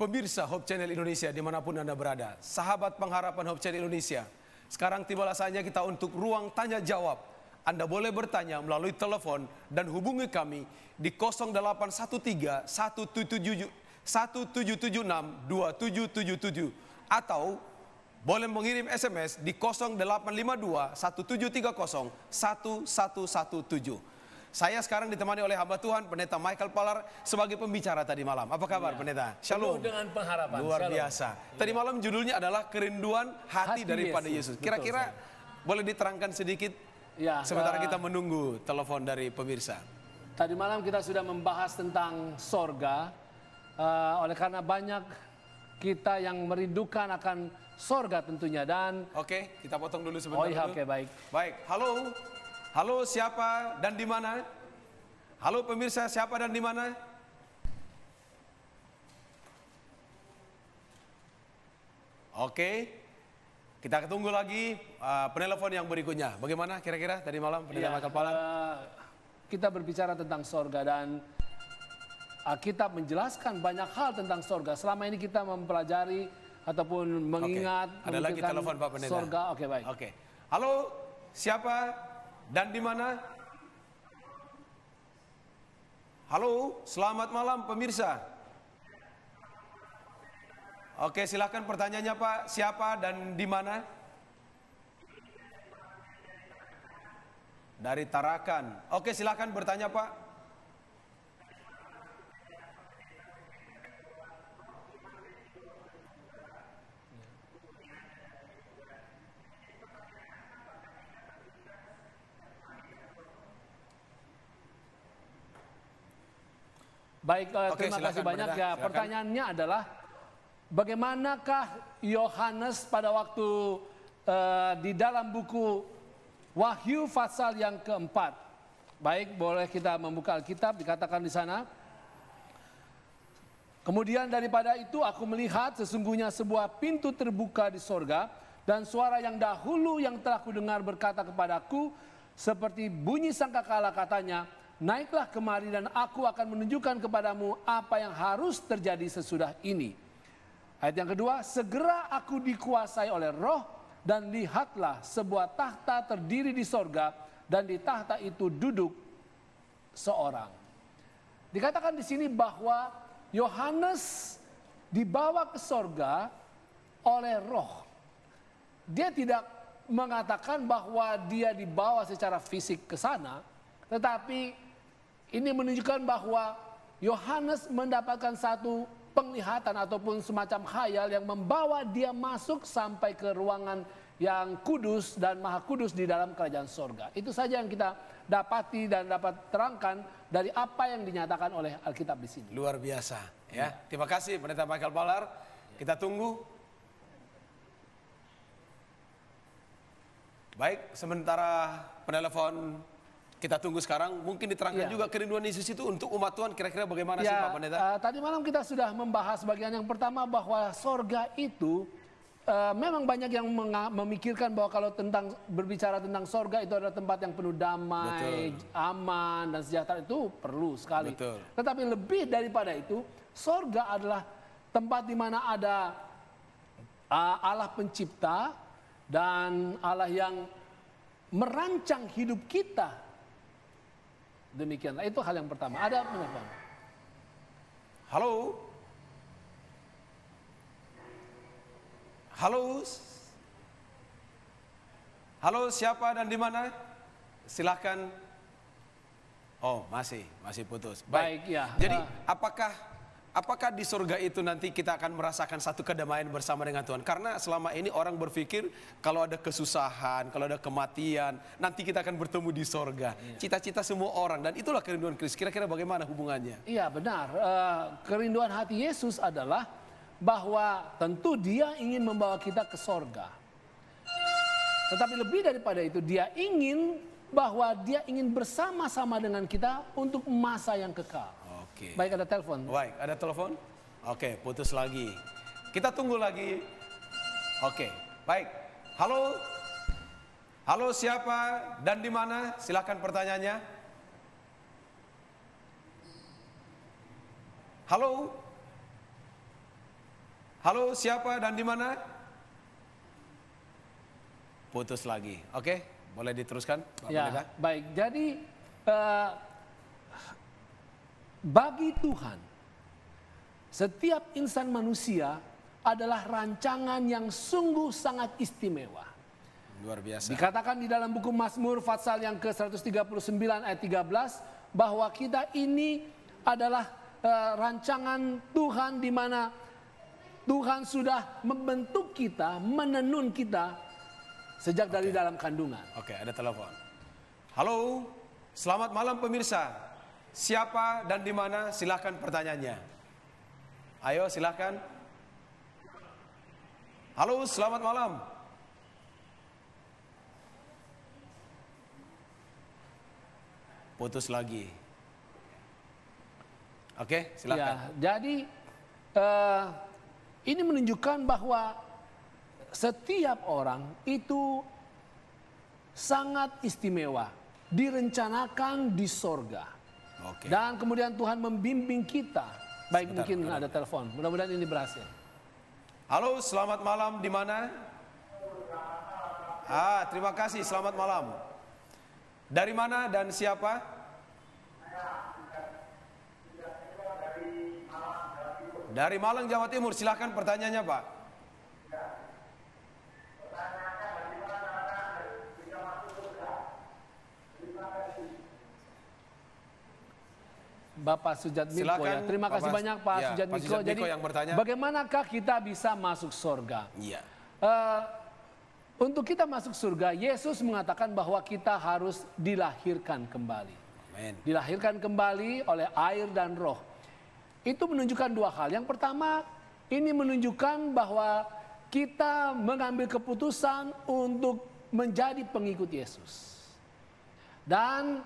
Pemirsa Hope Channel Indonesia dimanapun Anda berada, sahabat pengharapan Hope Channel Indonesia, sekarang tibalah saatnya kita untuk ruang tanya jawab. Anda boleh bertanya melalui telepon dan hubungi kami di 0813 177 1776 2777 atau boleh mengirim SMS di 0852 1730 1117. Saya sekarang ditemani oleh hamba Tuhan, Pendeta Michael Palar sebagai pembicara tadi malam. Apa kabar, Pendeta? Shalom. Penuh dengan pengharapan. Luar Shalom. biasa. Tadi malam judulnya adalah kerinduan hati daripada Yesus. Kira-kira boleh diterangkan sedikit sementara kita menunggu telepon dari pemirsa. Tadi malam kita sudah membahas tentang sorga, oleh karena banyak kita yang merindukan akan sorga tentunya. Dan Oke, kita potong dulu sebentar. oh iya, dulu. oke, baik. Baik, halo. Halo, siapa dan di mana? Halo pemirsa, siapa dan di mana? Oke, kita tunggu lagi penelpon yang berikutnya. Bagaimana kira-kira tadi malam Pendeta Michael Palar? Kita berbicara tentang sorga dan Alkitab menjelaskan banyak hal tentang sorga. Selama ini kita mempelajari ataupun mengingat, Ada lagi memikirkan telepon Pak Pendeta. sorga. Oke, baik. Oke. Halo, siapa dan di mana? Halo, selamat malam pemirsa. Oke, silakan pertanyaannya Pak. Siapa dan di mana? Dari Tarakan. Oke, silakan bertanya Pak. Baik, Oke, terima silakan, kasih banyak Pendeta. ya. Silakan. Pertanyaannya adalah bagaimanakah Yohanes pada waktu di dalam buku Wahyu pasal yang keempat. Baik, boleh kita membuka Alkitab, dikatakan di sana. Kemudian daripada itu aku melihat sesungguhnya sebuah pintu terbuka di sorga dan suara yang dahulu yang telah kudengar berkata kepadaku seperti bunyi sangkakala katanya, naiklah kemari dan aku akan menunjukkan kepadamu apa yang harus terjadi sesudah ini. Ayat yang kedua, segera aku dikuasai oleh roh dan lihatlah sebuah tahta terdiri di sorga dan di tahta itu duduk seorang. Dikatakan di sini bahwa Yohanes dibawa ke sorga oleh roh. Dia tidak mengatakan bahwa dia dibawa secara fisik ke sana, tetapi ini menunjukkan bahwa Yohanes mendapatkan satu penglihatan ataupun semacam khayal yang membawa dia masuk sampai ke ruangan yang kudus dan maha kudus di dalam kerajaan sorga. Itu saja yang kita dapati dan dapat terangkan dari apa yang dinyatakan oleh Alkitab di sini. Luar biasa ya. Terima kasih Pendeta Michael Palar. Kita tunggu. Baik, sementara penelpon kita tunggu sekarang, mungkin diterangkan juga kerinduan Yesus itu untuk umat Tuhan, kira-kira bagaimana sih Pak Pendeta? Tadi malam kita sudah membahas bagian yang pertama bahwa sorga itu memang banyak yang memikirkan bahwa kalau berbicara tentang sorga itu adalah tempat yang penuh damai, aman dan sejahtera, itu perlu sekali. Betul. Tetapi lebih daripada itu, sorga adalah tempat di mana ada Allah pencipta dan Allah yang merancang hidup kita. Demikianlah, itu hal yang pertama. Ada penelpon. Halo? Halo? Halo, siapa dan di mana? Silahkan. Oh, masih putus. Baik, ya. Jadi, apakah di surga itu nanti kita akan merasakan satu kedamaian bersama dengan Tuhan? Karena selama ini orang berpikir kalau ada kesusahan, kalau ada kematian, nanti kita akan bertemu di surga. Cita-cita semua orang, dan itulah kerinduan Kristus. Kira-kira bagaimana hubungannya? Iya, benar. Kerinduan hati Yesus adalah bahwa tentu dia ingin membawa kita ke sorga. Tetapi lebih daripada itu, dia ingin bersama-sama dengan kita untuk masa yang kekal. Oke. Baik, ada telepon. Baik, ada telepon? Oke, putus lagi. Kita tunggu lagi. Oke, baik. Halo? Halo, siapa dan di mana? Silakan pertanyaannya. Halo? Halo, siapa dan di mana? Putus lagi. Oke, boleh diteruskan, Pak Ya, Pendeta? baik. Jadi bagi Tuhan, setiap insan manusia adalah rancangan yang sungguh sangat istimewa. Luar biasa. Dikatakan di dalam buku Mazmur Fatsal yang ke-139 ayat 13 bahwa kita ini adalah rancangan Tuhan, di mana Tuhan sudah membentuk kita, menenun kita sejak dari dalam kandungan. Oke, ada telepon. Halo, selamat malam pemirsa. Siapa dan di mana? Silahkan pertanyaannya. Ayo, silahkan. Halo, selamat malam. Putus lagi. Oke, silahkan. Ya, jadi ini menunjukkan bahwa setiap orang itu sangat istimewa, direncanakan di sorga. Oke. Dan kemudian Tuhan membimbing kita. Baik, Sebentar, mungkin ada telepon. Mudah-mudahan ini berhasil. Halo, selamat malam. Di mana? Terima kasih. Selamat malam. Dari mana dan siapa? Dari Malang, Jawa Timur. Silahkan pertanyaannya, Pak. Bapak Sujatmiko Silakan, ya. Terima kasih Bapak- banyak Pak ya, Pak Sujatmiko. Sujatmiko Jadi yang bertanya. bagaimanakah kita bisa masuk surga? Iya. Untuk kita masuk surga, Yesus mengatakan bahwa kita harus dilahirkan kembali. Amin. Dilahirkan kembali oleh air dan roh. Itu menunjukkan dua hal. Yang pertama, ini menunjukkan bahwa kita mengambil keputusan untuk menjadi pengikut Yesus. Dan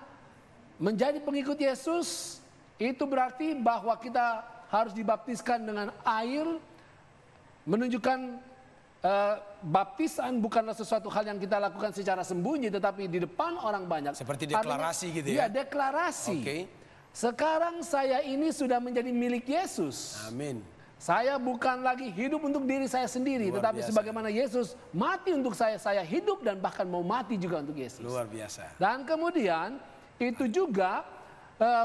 menjadi pengikut Yesus itu berarti bahwa kita harus dibaptiskan dengan air, menunjukkan baptisan bukanlah sesuatu hal yang kita lakukan secara sembunyi, tetapi di depan orang banyak. Seperti deklarasi gitu ya? Iya, deklarasi. Oke. Sekarang saya ini sudah menjadi milik Yesus. Amin. Saya bukan lagi hidup untuk diri saya sendiri, Luar tetapi biasa. sebagaimana Yesus mati untuk saya hidup dan bahkan mau mati juga untuk Yesus. Luar biasa. Dan kemudian itu juga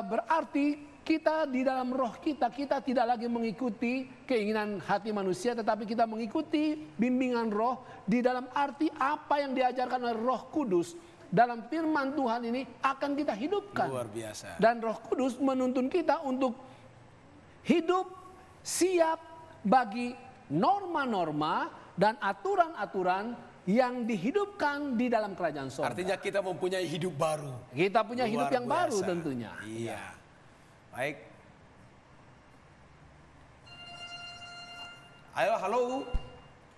berarti kita di dalam roh kita tidak lagi mengikuti keinginan hati manusia, tetapi kita mengikuti bimbingan roh di dalam arti apa yang diajarkan oleh Roh Kudus dalam firman Tuhan ini akan kita hidupkan. Luar biasa. Dan Roh Kudus menuntun kita untuk hidup siap bagi norma-norma dan aturan-aturan yang dihidupkan di dalam kerajaan surga. Artinya kita mempunyai hidup baru. Kita punya hidup Luar yang baru biasa. tentunya. Iya. Baik. Ayo, halo.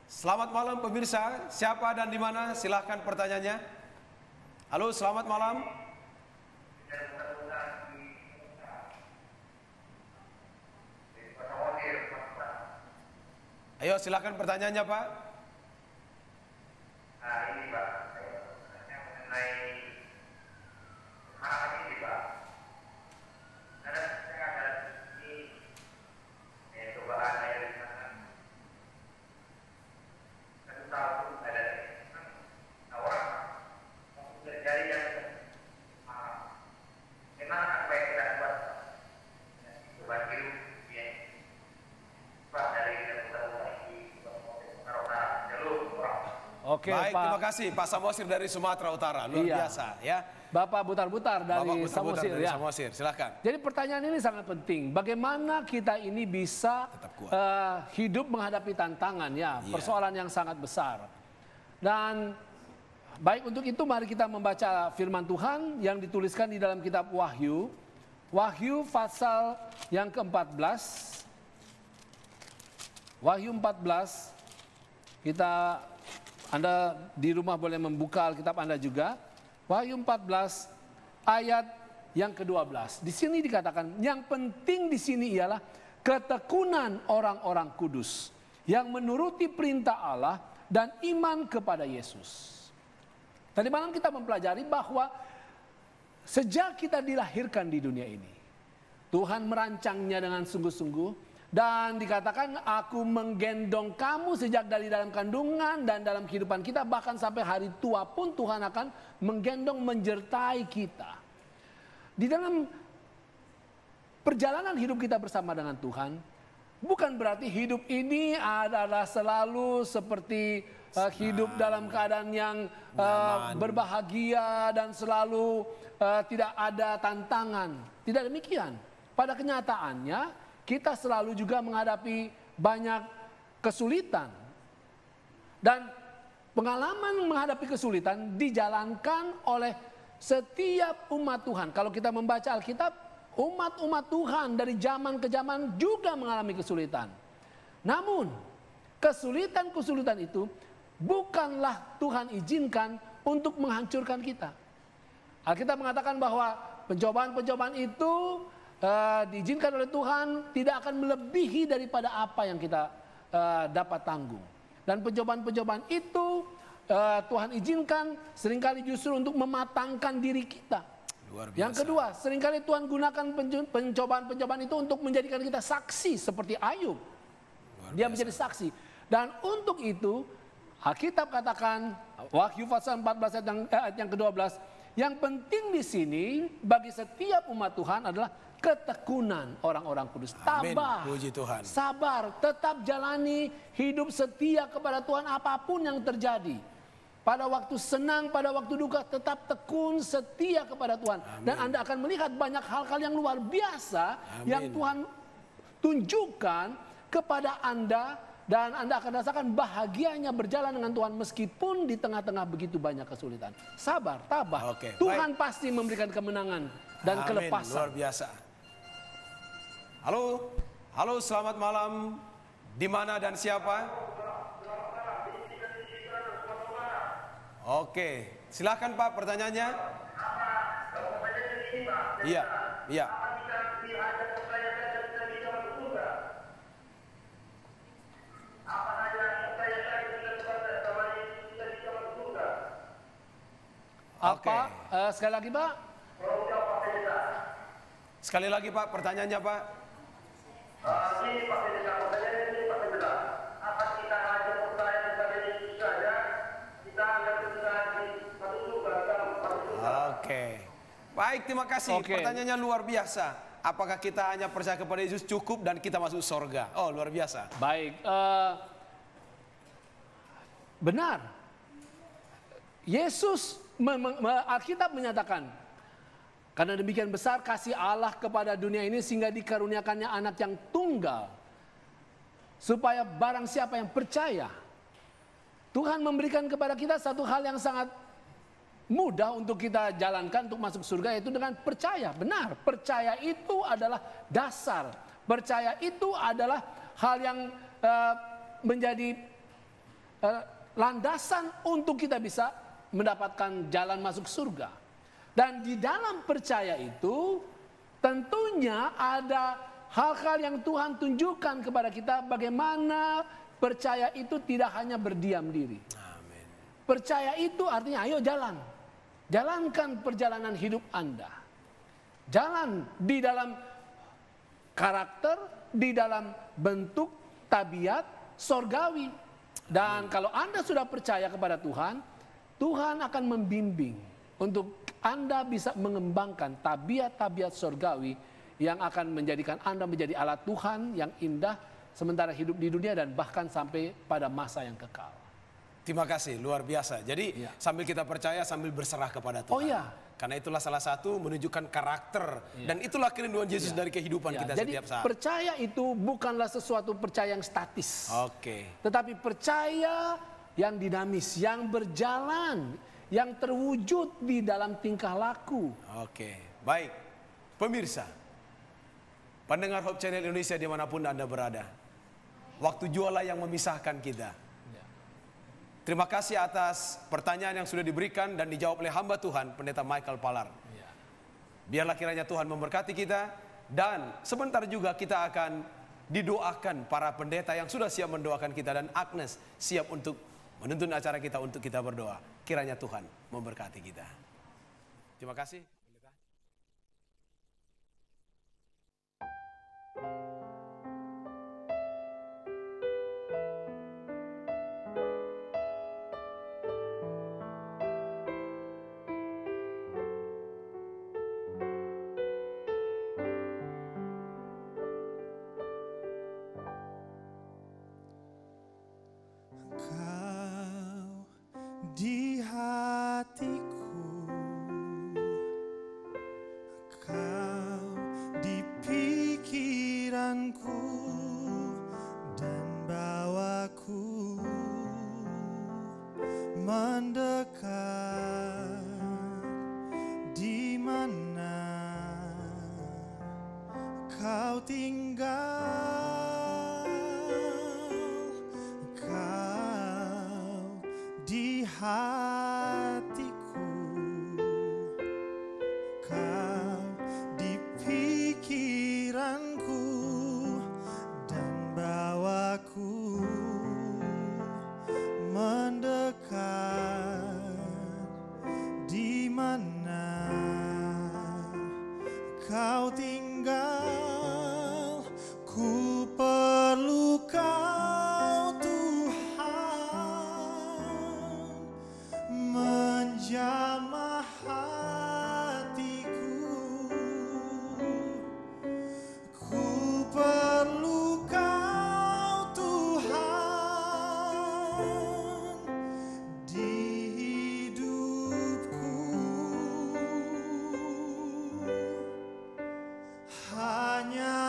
Selamat malam pemirsa. Siapa dan di mana? Silahkan pertanyaannya. Halo, selamat malam. Ayo, silahkan pertanyaannya, Pak. Ini Pak, saya bertanya mengenai harapan ini Pak. Karena saya ada di cobaan air di sana. Satu tahun ada orang mau terjadi yang memang apa yang kita buat cobaan hidup ya. Pak dari kita lagi utara jalur orang. Oke, Baik, Pak. terima kasih Pak Samosir dari Sumatera Utara. Luar Iya. biasa ya. Bapak Butar-Butar dari Bapak Butar-Butar Samosir dari ya. Samosir, silakan. Jadi pertanyaan ini sangat penting. Bagaimana kita ini bisa Tetap kuat. hidup menghadapi tantangan ya, Iya. persoalan yang sangat besar. Dan baik untuk itu mari kita membaca firman Tuhan yang dituliskan di dalam kitab Wahyu. Wahyu pasal yang ke-14. Wahyu 14. Anda di rumah boleh membuka Alkitab Anda juga. Wahyu 14 ayat yang ke-12. Di sini dikatakan yang penting di sini ialah ketekunan orang-orang kudus yang menuruti perintah Allah dan iman kepada Yesus. Tadi malam kita mempelajari bahwa sejak kita dilahirkan di dunia ini, Tuhan merancangnya dengan sungguh-sungguh Dan dikatakan aku menggendong kamu sejak dari dalam kandungan dan dalam kehidupan kita. Bahkan sampai hari tua pun Tuhan akan menggendong menyertai kita. Di dalam perjalanan hidup kita bersama dengan Tuhan, bukan berarti hidup ini adalah selalu seperti hidup dalam keadaan yang berbahagia dan selalu tidak ada tantangan. Tidak demikian. Pada kenyataannya kita selalu juga menghadapi banyak kesulitan. Dan pengalaman menghadapi kesulitan dijalankan oleh setiap umat Tuhan. Kalau kita membaca Alkitab, umat-umat Tuhan dari zaman ke zaman juga mengalami kesulitan. Namun, kesulitan-kesulitan itu bukanlah Tuhan izinkan untuk menghancurkan kita. Alkitab mengatakan bahwa pencobaan-pencobaan itu diizinkan oleh Tuhan tidak akan melebihi daripada apa yang kita dapat tanggung. Dan pencobaan-pencobaan itu Tuhan izinkan seringkali justru untuk mematangkan diri kita. Yang kedua, seringkali Tuhan gunakan pencobaan-pencobaan itu untuk menjadikan kita saksi seperti Ayub. Dia menjadi saksi. Dan untuk itu, Alkitab katakan, Wahyu pasal 14 ayat yang ke-12, yang penting di sini bagi setiap umat Tuhan adalah ketekunan orang-orang kudus. Tabah, puji Tuhan. Sabar, tetap jalani hidup setia kepada Tuhan apapun yang terjadi. Pada waktu senang, pada waktu duka, tetap tekun setia kepada Tuhan. Amin. Dan Anda akan melihat banyak hal-hal yang luar biasa. Amin. Yang Tuhan tunjukkan kepada Anda. Dan Anda akan rasakan bahagianya berjalan dengan Tuhan meskipun di tengah-tengah begitu banyak kesulitan. Sabar, tabah. Tuhan pasti memberikan kemenangan dan kelepasan. Luar biasa. Halo, halo, selamat malam. Di mana dan siapa? Oke, silakan Pak pertanyaannya. Iya, iya. Apa? Sekali lagi Pak. Sekali lagi Pak, pertanyaannya Pak. Oke. Baik, terima kasih. Pertanyaannya luar biasa. Apakah kita hanya percaya kepada Yesus cukup dan kita masuk surga? Oh, luar biasa. Baik. Benar. Yesus, Alkitab menyatakan, karena demikian besar kasih Allah kepada dunia ini sehingga dikaruniakannya anak yang tunggal. Supaya barang siapa yang percaya, Tuhan memberikan kepada kita satu hal yang sangat mudah untuk kita jalankan untuk masuk surga, yaitu dengan percaya. Benar, percaya itu adalah dasar. Percaya itu adalah hal yang menjadi landasan untuk kita bisa mendapatkan jalan masuk surga. Dan di dalam percaya itu tentunya ada hal-hal yang Tuhan tunjukkan kepada kita bagaimana percaya itu tidak hanya berdiam diri. Amin. Percaya itu artinya ayo jalan. Jalankan perjalanan hidup Anda. Jalan di dalam karakter, di dalam bentuk tabiat sorgawi. Dan kalau Anda sudah percaya kepada Tuhan, Tuhan akan membimbing untuk Anda bisa mengembangkan tabiat-tabiat sorgawi yang akan menjadikan Anda menjadi alat Tuhan yang indah sementara hidup di dunia dan bahkan sampai pada masa yang kekal. Terima kasih, luar biasa. Jadi sambil kita percaya, sambil berserah kepada Tuhan. Oh iya. Karena itulah salah satu menunjukkan karakter. Dan itulah kerinduan Yesus dari kehidupan kita jadi, setiap saat. Percaya itu bukanlah sesuatu percaya yang statis. Oke. Tetapi percaya yang dinamis, yang berjalan, yang terwujud di dalam tingkah laku. Oke, baik. Pemirsa, pendengar Hope Channel Indonesia dimanapun Anda berada. Waktu jualah yang memisahkan kita. Terima kasih atas pertanyaan yang sudah diberikan dan dijawab oleh hamba Tuhan, Pendeta Michael Palar. Biarlah kiranya Tuhan memberkati kita. Dan sebentar juga kita akan didoakan para pendeta yang sudah siap mendoakan kita. Dan Agnes siap untuk menuntun acara kita untuk kita berdoa. Kiranya Tuhan memberkati kita. Terima kasih. Pendeta. tinggal, kau di hatiku, kau di pikiranku, dan bawaku mendekat. Di mana kau tinggal, ku perlu kau Tuhan, menjamah hatiku. Ku perlu kau Tuhan di hidupku. Hanya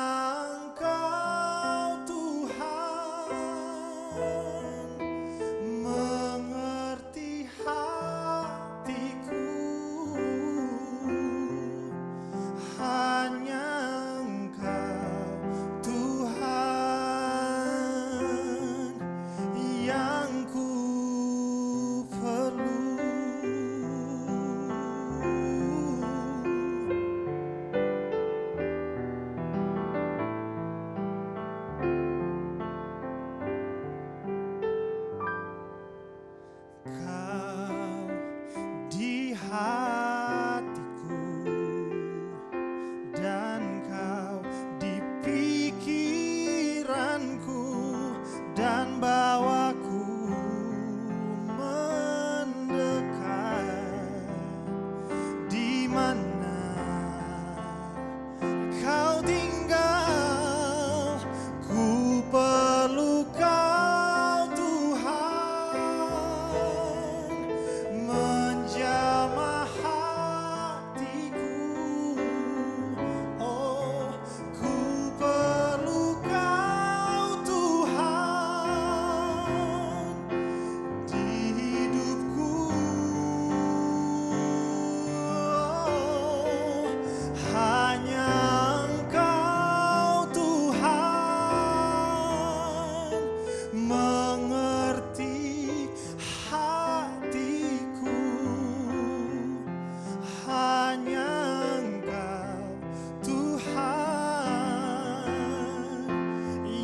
Engkau Tuhan mengerti hatiku. Hanya Engkau Tuhan yang ku perlu. Kau di hatiku, dan kau di pikiranku, dan bawaku mendekat. Di mana kau tinggal, ku perlu kau Tuhan, menjamah hatiku. Oh, ku perlu kau Tuhan di hidupku. Oh, hanya Engkau Tuhan mengerti hatiku. Hanya Engkau Tuhan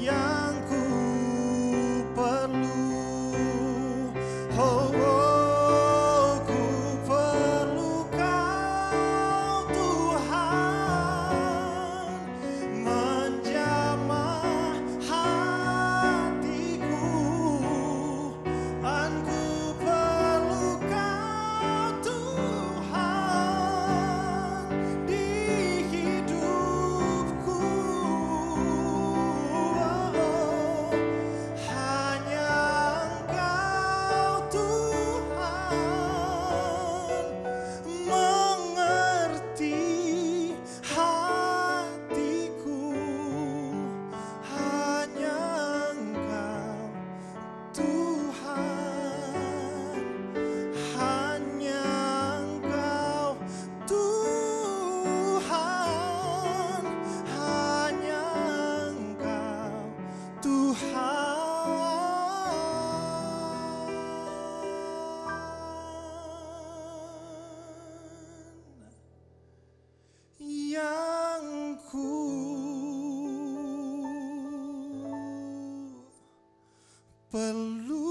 yang ku perlu. Oh, oh, ku perlu kau Tuhan, menjamah hatiku. Dan ku perlu kau Tuhan di hidupku. Oh, hanya Engkau Tuhan mengerti hatiku. Hanya Engkau Tuhan, hanya Engkau Tuhan, hanya Engkau Tuhan yang ku perlu.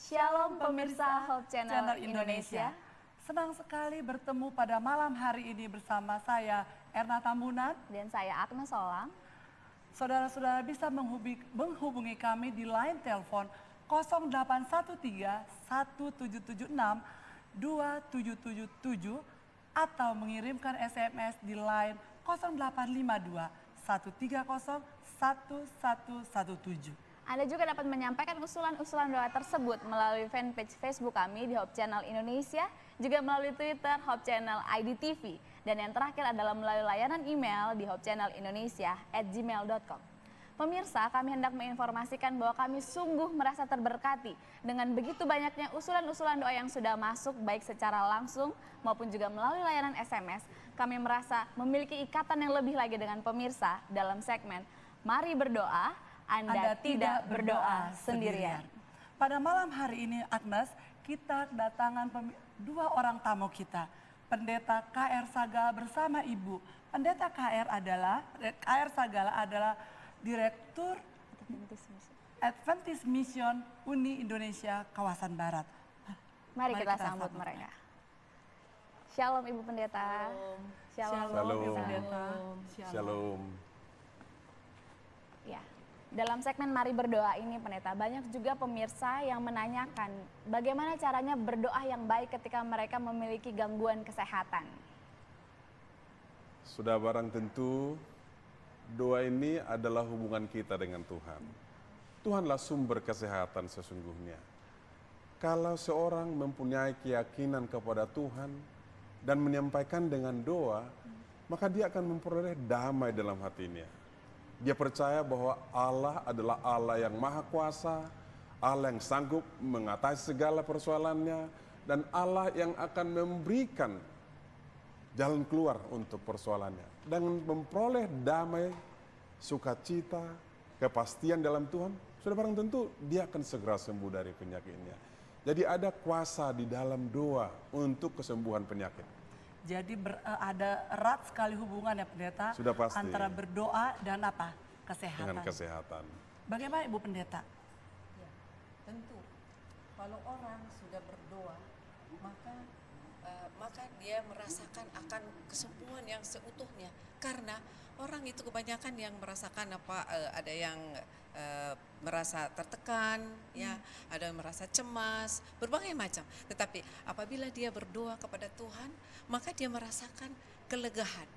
Shalom pemirsa Hope Channel Indonesia. Senang sekali bertemu pada malam hari ini bersama saya, Erna Tambunan. Dan saya Agnes Solang. Saudara-saudara bisa menghubungi kami di line telepon 0813 1776 2777 atau mengirimkan SMS di line 0852 130 1117. Anda juga dapat menyampaikan usulan-usulan doa tersebut melalui fanpage Facebook kami di Hope Channel Indonesia, juga melalui Twitter Hope Channel IDTV, dan yang terakhir adalah melalui layanan email di hopechannelindonesia@gmail.com. Pemirsa, kami hendak menginformasikan bahwa kami sungguh merasa terberkati dengan begitu banyaknya usulan-usulan doa yang sudah masuk, baik secara langsung maupun juga melalui layanan SMS. Kami merasa memiliki ikatan yang lebih lagi dengan pemirsa dalam segmen Mari Berdoa, Anda tidak berdoa sendirian. Pada malam hari ini, Agnes, kita kedatangan dua orang tamu kita. Pendeta KR Sagala bersama Ibu. Pendeta KR Sagala adalah Direktur Adventist Mission Uni Indonesia Kawasan Barat. Mari kita sambut mereka. Shalom Ibu Pendeta. Shalom. Shalom. Ibu Pendeta. Shalom. Ya. Dalam segmen Mari Berdoa ini, Pendeta, banyak juga pemirsa yang menanyakan bagaimana caranya berdoa yang baik ketika mereka memiliki gangguan kesehatan. Sudah barang tentu, doa ini adalah hubungan kita dengan Tuhan. Tuhanlah sumber kesehatan sesungguhnya. Kalau seorang mempunyai keyakinan kepada Tuhan dan menyampaikan dengan doa, maka dia akan memperoleh damai dalam hatinya. Dia percaya bahwa Allah adalah Allah yang maha kuasa, Allah yang sanggup mengatasi segala persoalannya, dan Allah yang akan memberikan jalan keluar untuk persoalannya. Dan memperoleh damai, sukacita, kepastian dalam Tuhan, sudah barang tentu dia akan segera sembuh dari penyakitnya. Jadi ada kuasa di dalam doa untuk kesembuhan penyakit. Jadi ada erat sekali hubungan ya Pendeta, Sudah pasti. antara berdoa dan apa? Kesehatan. Dengan kesehatan. Bagaimana Ibu Pendeta? Ya, tentu. Kalau orang sudah berdoa, maka dia merasakan akan kesembuhan yang seutuhnya. Karena orang itu kebanyakan yang merasakan ada yang merasa tertekan, ya, ada yang merasa cemas, berbagai macam. Tetapi apabila dia berdoa kepada Tuhan, maka dia merasakan kelegaan.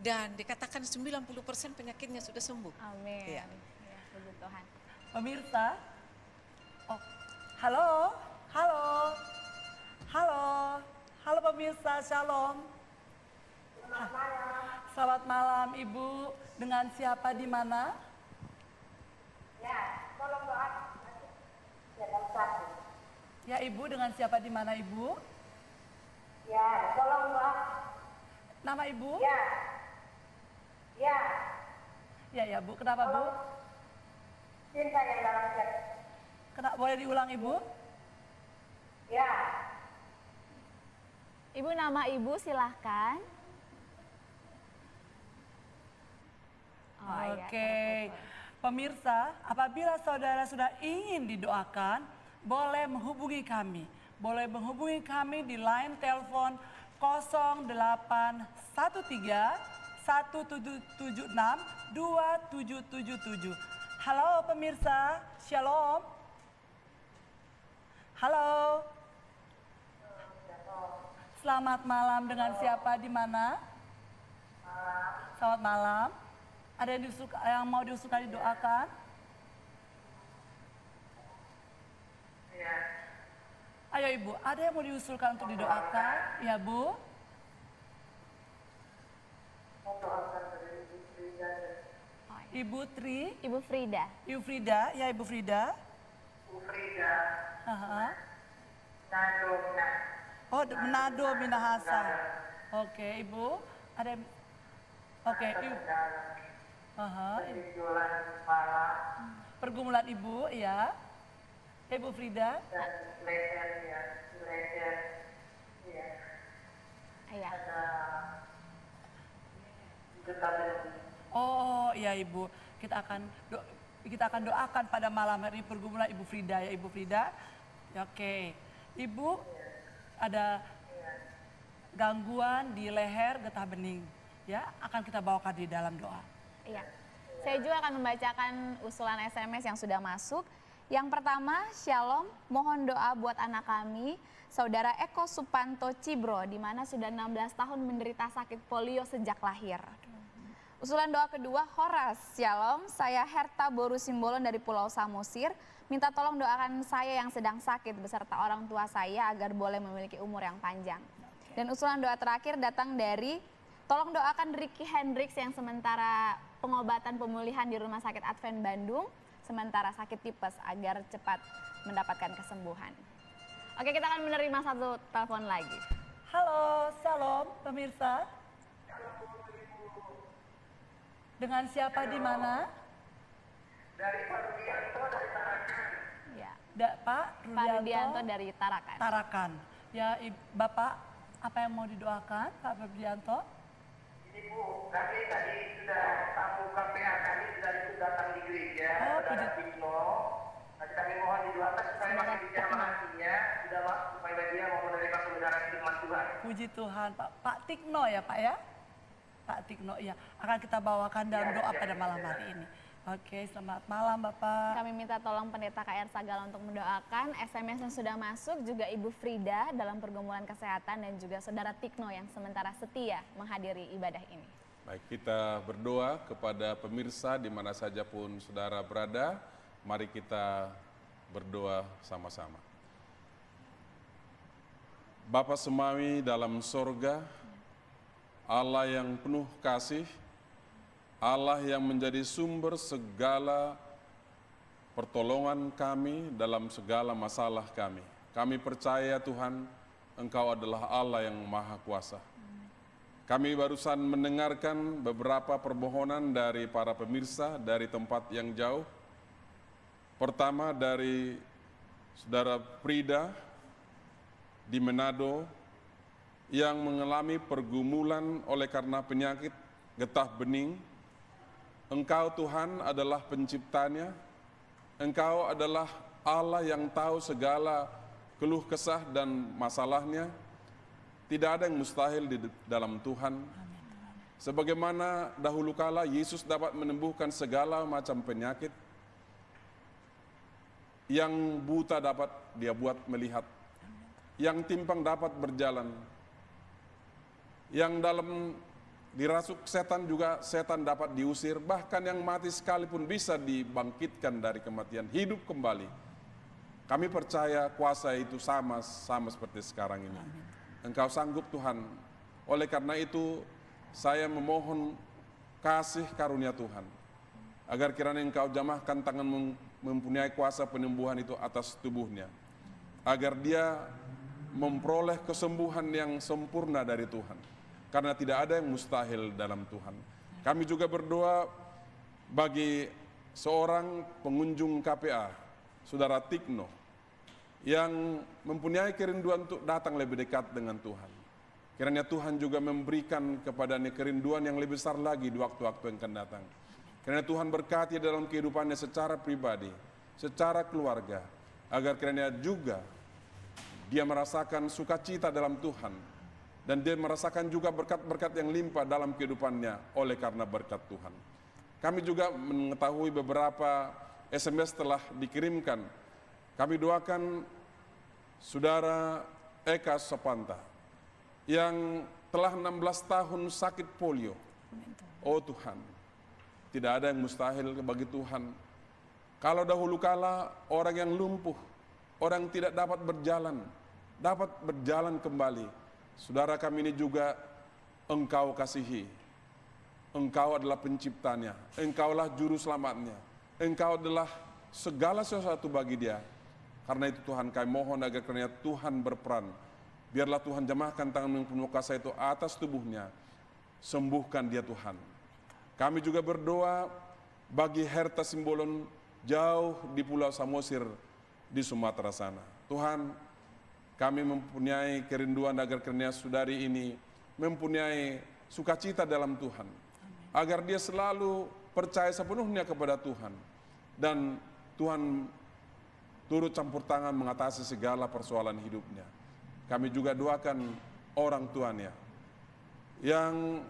Dan dikatakan 90% penyakitnya sudah sembuh. Amin. Ya. Ya, puji Tuhan. Pemirsa, halo pemirsa, shalom. Selamat malam Ibu, dengan siapa di mana? Ya, tolong doa. Ya, satu. Ya Ibu, dengan siapa di mana Ibu? Ya, tolong doa. Nama Ibu? Ya. Ya. Ya Bu, kenapa Bu? Cinta yang dalam chat. Boleh diulang Ibu? Ya. Ibu, nama Ibu silahkan. Oke. Pemirsa, apabila saudara sudah ingin didoakan, boleh menghubungi kami. Boleh menghubungi kami di line telepon 0813 1776 2777. Halo pemirsa, shalom. Halo. Selamat malam, dengan siapa di mana? Selamat malam. Ada yang mau diusulkan didoakan? Ya. Ayo Ibu, ada yang mau diusulkan untuk didoakan? Ya Bu. Ibu Tri. Ibu Frida. Ibu Frida, ya Ibu Frida. Bu Frida. Manado, Manado, Minahasa. Oke, Ibu. Ada yang... Oke, Ibu. Pergumulan Ibu, ya. Ibu Frida. Dan leher, ya. Leher. Ya. Iya. Oh, iya Ibu. Kita akan doakan pada malam hari ini pergumulan Ibu Frida, ya Ibu Frida. Ya, oke. Ibu ada gangguan di leher, getah bening. Ya, akan kita bawakan di dalam doa. Iya. Saya juga akan membacakan usulan SMS yang sudah masuk. Yang pertama, Shalom, mohon doa buat anak kami, Saudara Eko Supanto Cibro, di mana sudah 16 tahun menderita sakit polio sejak lahir. Usulan doa kedua, Horas, Shalom, saya Herta Boru Simbolon dari Pulau Samosir, minta tolong doakan saya yang sedang sakit beserta orang tua saya agar boleh memiliki umur yang panjang. Dan usulan doa terakhir datang dari, tolong doakan Ricky Hendricks yang sementara pengobatan pemulihan di Rumah Sakit Advent Bandung, sementara sakit tipes agar cepat mendapatkan kesembuhan. Oke, kita akan menerima satu telepon lagi. Halo, Shalom pemirsa. Dengan siapa di mana? Dari Pak Rudianto dari Tarakan. Ya. Pak Rudianto dari Tarakan. Tarakan. Ya, Bapak, apa yang mau didoakan, Pak Rudianto? Ini Bu, kami tadi sudah tamu KPA kami sudah datang di gereja, saudara Tino. Nanti kami mohon didoakan supaya makin dijamaahnya, sudah supaya dia mau menerima kebenaran firman Tuhan. Puji Tuhan, Pak Tikno ya Pak ya? Pak Tikno ya, akan kita bawakan dalam doa pada malam hari ini. Oke, selamat malam Bapak. Kami minta tolong Pendeta KR Sagala untuk mendoakan. SMS yang sudah masuk juga Ibu Frida dalam pergumulan kesehatan dan juga Saudara Tikno yang sementara setia menghadiri ibadah ini. Baik, kita berdoa kepada pemirsa di mana saja pun saudara berada. Mari kita berdoa sama-sama. Bapa Semawi dalam sorga, Allah yang penuh kasih, Allah yang menjadi sumber segala pertolongan kami dalam segala masalah kami. Kami percaya Tuhan, Engkau adalah Allah yang Maha Kuasa. Kami barusan mendengarkan beberapa permohonan dari para pemirsa dari tempat yang jauh. Pertama dari Saudara Frida di Manado yang mengalami pergumulan oleh karena penyakit getah bening. Engkau Tuhan adalah penciptanya, Engkau adalah Allah yang tahu segala keluh kesah dan masalahnya. Tidak ada yang mustahil di dalam Tuhan. Sebagaimana dahulu kala Yesus dapat menyembuhkan segala macam penyakit, yang buta dapat dia buat melihat, yang timpang dapat berjalan, yang dalam dirasuk setan juga setan dapat diusir, bahkan yang mati sekalipun bisa dibangkitkan dari kematian, hidup kembali. Kami percaya kuasa itu sama seperti sekarang ini. Engkau sanggup Tuhan. Oleh karena itu saya memohon kasih karunia Tuhan, agar kiranya Engkau jamahkan tangan mempunyai kuasa penyembuhan itu atas tubuhnya, agar dia memperoleh kesembuhan yang sempurna dari Tuhan. Karena tidak ada yang mustahil dalam Tuhan. Kami juga berdoa bagi seorang pengunjung KPA, Saudara Tikno, yang mempunyai kerinduan untuk datang lebih dekat dengan Tuhan. Kiranya Tuhan juga memberikan kepadanya kerinduan yang lebih besar lagi di waktu-waktu yang akan datang. Kiranya Tuhan berkati dalam kehidupannya secara pribadi, secara keluarga, agar kiranya juga dia merasakan sukacita dalam Tuhan, dan dia merasakan juga berkat-berkat yang limpah dalam kehidupannya oleh karena berkat Tuhan. Kami juga mengetahui beberapa SMS telah dikirimkan. Kami doakan Saudara Eka Sapanta yang telah 16 tahun sakit polio. Oh Tuhan, tidak ada yang mustahil bagi Tuhan. Kalau dahulu kala orang yang lumpuh, orang yang tidak dapat berjalan kembali. Saudara kami ini juga Engkau kasihi. Engkau adalah penciptanya, Engkaulah juru selamatnya, Engkau adalah segala sesuatu bagi dia. Karena itu Tuhan kami mohon agar kiranya Tuhan berperan. Biarlah Tuhan jamahkan tangan yang penuh kuasa itu atas tubuhnya. Sembuhkan dia Tuhan. Kami juga berdoa bagi Herta Simbolon jauh di Pulau Samosir di Sumatera sana. Tuhan, kami mempunyai kerinduan agar kiranya saudari ini mempunyai sukacita dalam Tuhan. Agar dia selalu percaya sepenuhnya kepada Tuhan. Dan Tuhan turut campur tangan mengatasi segala persoalan hidupnya. Kami juga doakan orang tuanya yang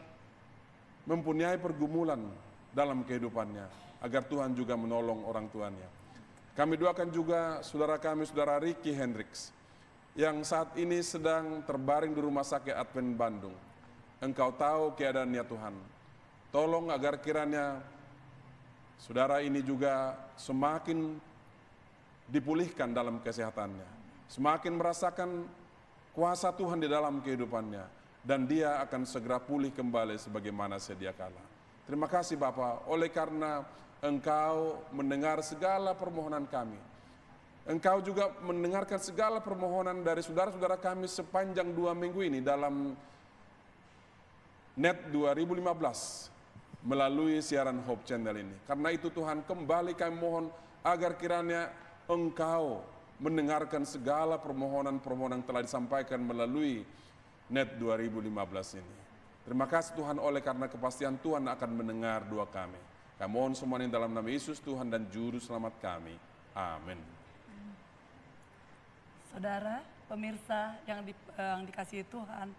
mempunyai pergumulan dalam kehidupannya, agar Tuhan juga menolong orang tuanya. Kami doakan juga saudara kami, saudara Ricky Hendricks, yang saat ini sedang terbaring di Rumah Sakit Advent Bandung. Engkau tahu keadaannya Tuhan. Tolong agar kiranya saudara ini juga semakin dipulihkan dalam kesehatannya, semakin merasakan kuasa Tuhan di dalam kehidupannya, dan dia akan segera pulih kembali sebagaimana sedia kala. Terima kasih Bapa, oleh karena Engkau mendengar segala permohonan kami. Engkau juga mendengarkan segala permohonan dari saudara-saudara kami sepanjang 2 minggu ini dalam NET 2015 melalui siaran Hope Channel ini. Karena itu Tuhan, kembali kami mohon agar kiranya Engkau mendengarkan segala permohonan-permohonan yang telah disampaikan melalui NET 2015 ini. Terima kasih Tuhan, oleh karena kepastian Tuhan akan mendengar doa kami. Kami mohon semuanya dalam nama Yesus Tuhan dan Juru Selamat kami. Amin. Saudara, pemirsa yang dikasihi Tuhan,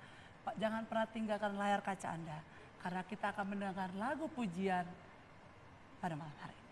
jangan pernah tinggalkan layar kaca Anda, karena kita akan mendengar lagu pujian pada malam hari ini.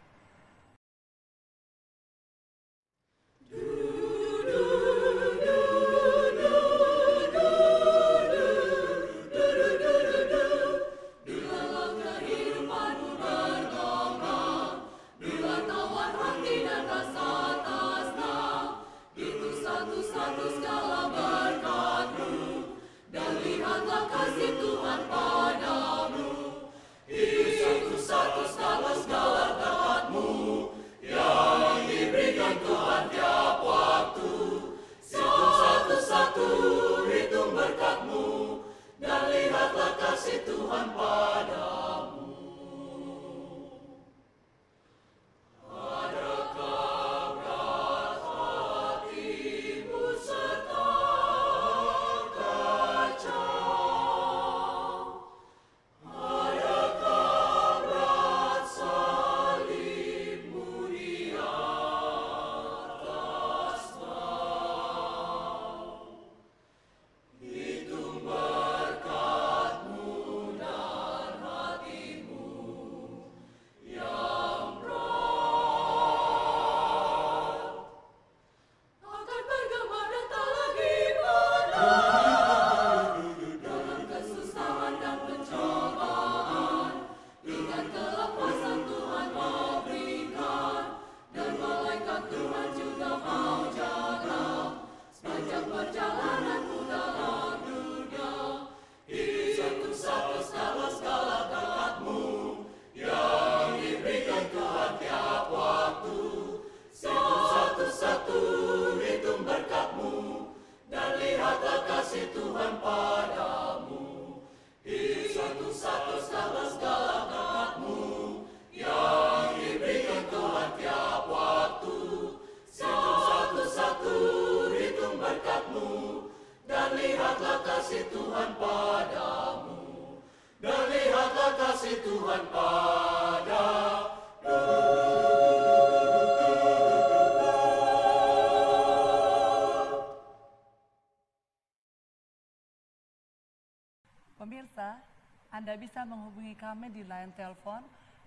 Pemirsa, Anda bisa menghubungi kami di line telepon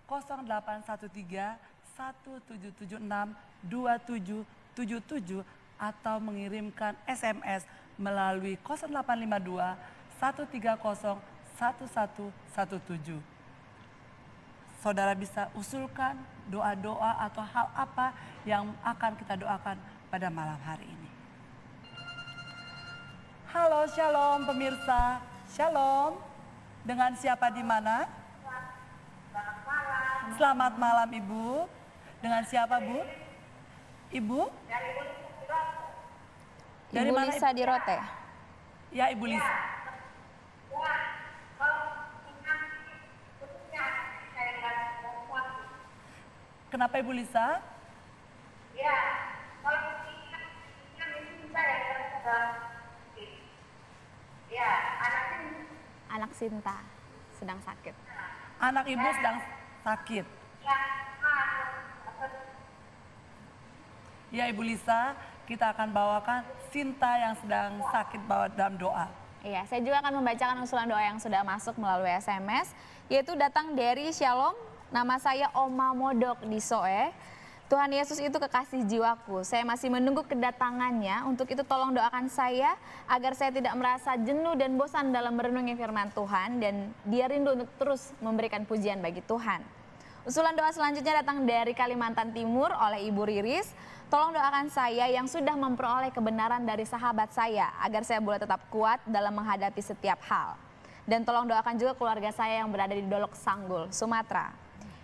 0813 1776 2777 atau mengirimkan SMS melalui 0852 130 1117. Saudara bisa usulkan doa-doa atau hal apa yang akan kita doakan pada malam hari ini. Halo, shalom pemirsa. Shalom. Dengan siapa di mana? Selamat malam Ibu. Dengan siapa Bu? Ibu? Dari Ibu mana, Lisa Ibu? di Rote. Ya, Ibu Lisa. Kenapa Ibu Lisa? Ya, kalau bisa ya, Anak Sinta sedang sakit. Anak Ibu sedang sakit. Ya Ibu Lisa, kita akan bawakan Sinta yang sedang sakit bawa dalam doa. Iya, saya juga akan membacakan usulan doa yang sudah masuk melalui SMS, yaitu datang dari Shalom, nama saya Oma Modok di Soe. Tuhan Yesus itu kekasih jiwaku, saya masih menunggu kedatangannya, untuk itu tolong doakan saya agar saya tidak merasa jenuh dan bosan dalam merenungi firman Tuhan dan dia rindu untuk terus memberikan pujian bagi Tuhan. Usulan doa selanjutnya datang dari Kalimantan Timur oleh Ibu Riris. Tolong doakan saya yang sudah memperoleh kebenaran dari sahabat saya agar saya boleh tetap kuat dalam menghadapi setiap hal. Dan tolong doakan juga keluarga saya yang berada di Dolok Sanggul, Sumatera.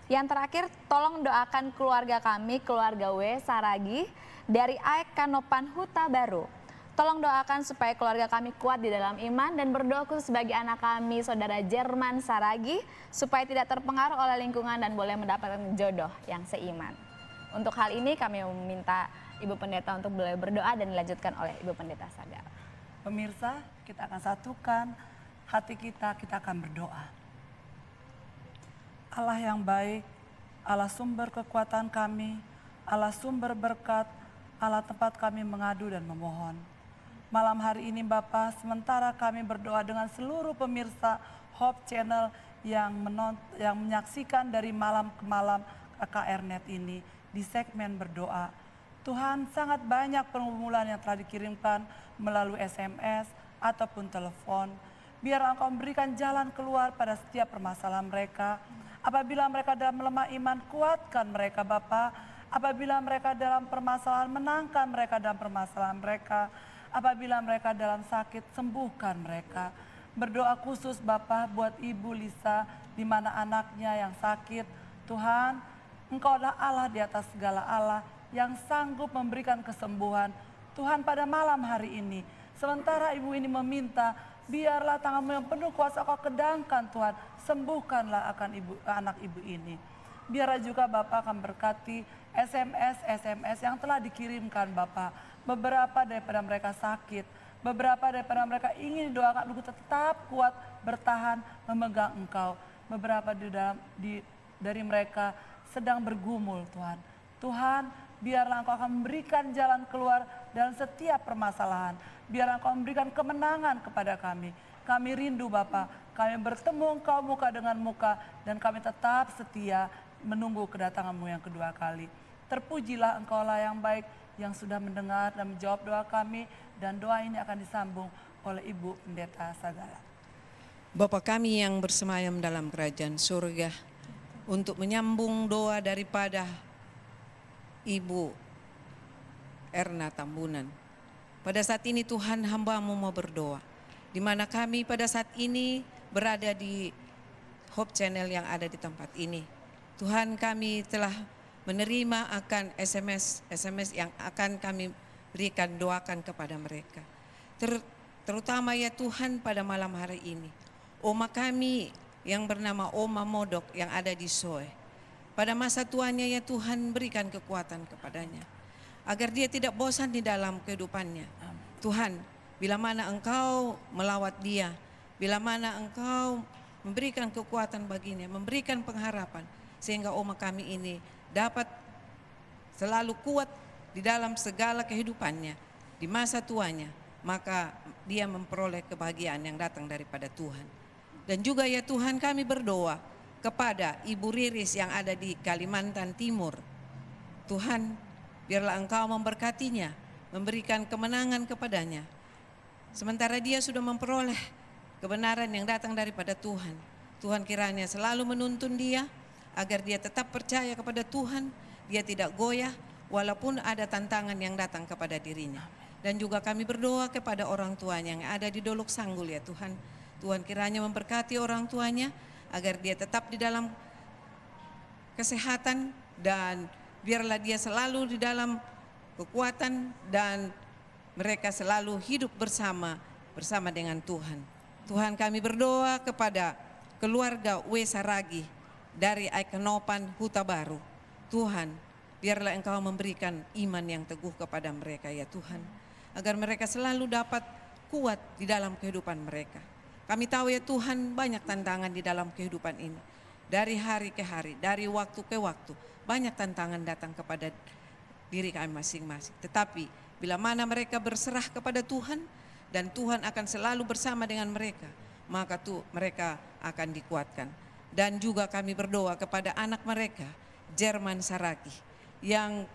Yang terakhir, tolong doakan keluarga kami, keluarga W Saragi dari Aek Kanopan Huta Baru. Tolong doakan supaya keluarga kami kuat di dalam iman dan berdoa khusus bagi anak kami, saudara Jerman Saragi, supaya tidak terpengaruh oleh lingkungan dan boleh mendapatkan jodoh yang seiman. Untuk hal ini kami meminta Ibu Pendeta untuk boleh berdoa dan dilanjutkan oleh Ibu Pendeta Sagala. Pemirsa, kita akan satukan hati kita akan berdoa. Allah yang baik, Allah sumber kekuatan kami, Allah sumber berkat, Allah tempat kami mengadu dan memohon. Malam hari ini Bapa, sementara kami berdoa dengan seluruh pemirsa Hope Channel yang menyaksikan dari malam ke malam KKR.net ini di segmen berdoa. Tuhan, sangat banyak pergumulan yang telah dikirimkan melalui SMS ataupun telepon. Biar Engkau memberikan jalan keluar pada setiap permasalahan mereka. Apabila mereka dalam melemah iman, kuatkan mereka Bapa. Apabila mereka dalam permasalahan, menangkan mereka dalam permasalahan mereka. Apabila mereka dalam sakit, sembuhkan mereka. Berdoa khusus Bapa buat Ibu Lisa, di mana anaknya yang sakit. Tuhan, Engkau adalah Allah di atas segala Allah yang sanggup memberikan kesembuhan. Tuhan, pada malam hari ini, sementara Ibu ini meminta, biarlah tangan-Mu yang penuh kuasa Kau kedangkan Tuhan. Sembuhkanlah akan anak Ibu ini. Biarlah juga Bapak akan berkati SMS yang telah dikirimkan Bapak. Beberapa daripada mereka sakit, beberapa daripada mereka ingin didoakan untuk tetap kuat, bertahan, memegang Engkau. Beberapa dari mereka sedang bergumul Tuhan. Tuhan, biarlah Engkau akan memberikan jalan keluar dalam setiap permasalahan. Biarlah Engkau memberikan kemenangan kepada kami. Kami rindu Bapa, kami bertemu Engkau muka dengan muka dan kami tetap setia menunggu kedatangan-Mu yang kedua kali. Terpujilah Engkau-lah yang baik yang sudah mendengar dan menjawab doa kami dan doa ini akan disambung oleh Ibu Pendeta Sagala. Bapa kami yang bersemayam dalam kerajaan surga, untuk menyambung doa daripada Ibu Erna Tambunan. Pada saat ini Tuhan, hamba-Mu mau berdoa, di mana kami pada saat ini berada di Hope Channel yang ada di tempat ini. Tuhan, kami telah menerima akan SMS yang akan kami berikan, doakan kepada mereka. Terutama ya Tuhan, pada malam hari ini, Oma kami yang bernama Oma Modok yang ada di Soe. Pada masa tuanya ya Tuhan, berikan kekuatan kepadanya, agar dia tidak bosan di dalam kehidupannya. Tuhan, bila mana Engkau melawat dia, bila mana Engkau memberikan kekuatan baginya, memberikan pengharapan, sehingga Oma kami ini dapat selalu kuat di dalam segala kehidupannya, di masa tuanya, maka dia memperoleh kebahagiaan yang datang daripada Tuhan. Dan juga ya Tuhan, kami berdoa kepada Ibu Riris yang ada di Kalimantan Timur. Tuhan, biarlah Engkau memberkatinya, memberikan kemenangan kepadanya. Sementara dia sudah memperoleh kebenaran yang datang daripada Tuhan. Tuhan kiranya selalu menuntun dia, agar dia tetap percaya kepada Tuhan, dia tidak goyah walaupun ada tantangan yang datang kepada dirinya. Dan juga kami berdoa kepada orang tuanya yang ada di Dolok Sanggul ya Tuhan. Tuhan kiranya memberkati orang tuanya agar dia tetap di dalam kesehatan dan biarlah dia selalu di dalam kekuatan dan mereka selalu hidup bersama dengan Tuhan. Tuhan, kami berdoa kepada keluarga W Saragi dari Aikenopan Huta Baru. Tuhan, biarlah Engkau memberikan iman yang teguh kepada mereka ya Tuhan, agar mereka selalu dapat kuat di dalam kehidupan mereka. Kami tahu ya Tuhan, banyak tantangan di dalam kehidupan ini. Dari hari ke hari, dari waktu ke waktu, banyak tantangan datang kepada diri kami masing-masing. Tetapi bila mana mereka berserah kepada Tuhan dan Tuhan akan selalu bersama dengan mereka, maka mereka akan dikuatkan. Dan juga kami berdoa kepada anak mereka, Jerman Saraki, yang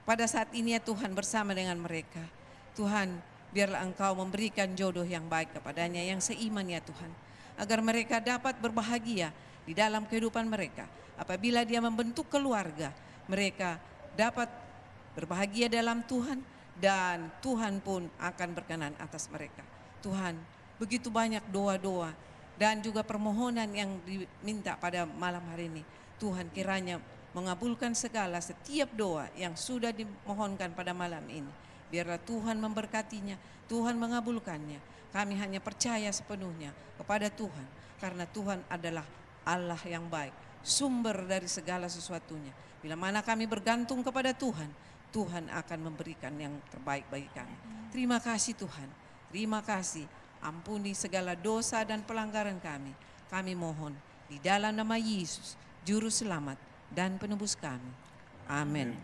pada saat ini ya Tuhan bersama dengan mereka. Tuhan, biarlah Engkau memberikan jodoh yang baik kepadanya, yang seiman ya Tuhan, agar mereka dapat berbahagia di dalam kehidupan mereka. Apabila dia membentuk keluarga, mereka dapat berbahagia dalam Tuhan, dan Tuhan pun akan berkenan atas mereka. Tuhan, begitu banyak doa-doa dan juga permohonan yang diminta pada malam hari ini. Tuhan kiranya mengabulkan segala setiap doa yang sudah dimohonkan pada malam ini. Biarlah Tuhan memberkatinya, Tuhan mengabulkannya. Kami hanya percaya sepenuhnya kepada Tuhan, karena Tuhan adalah Allah yang baik, sumber dari segala sesuatunya. Bila mana kami bergantung kepada Tuhan, Tuhan akan memberikan yang terbaik bagi kami. Terima kasih Tuhan, terima kasih. Ampuni segala dosa dan pelanggaran kami. Kami mohon di dalam nama Yesus, Juru Selamat dan Penebus kami. Amin.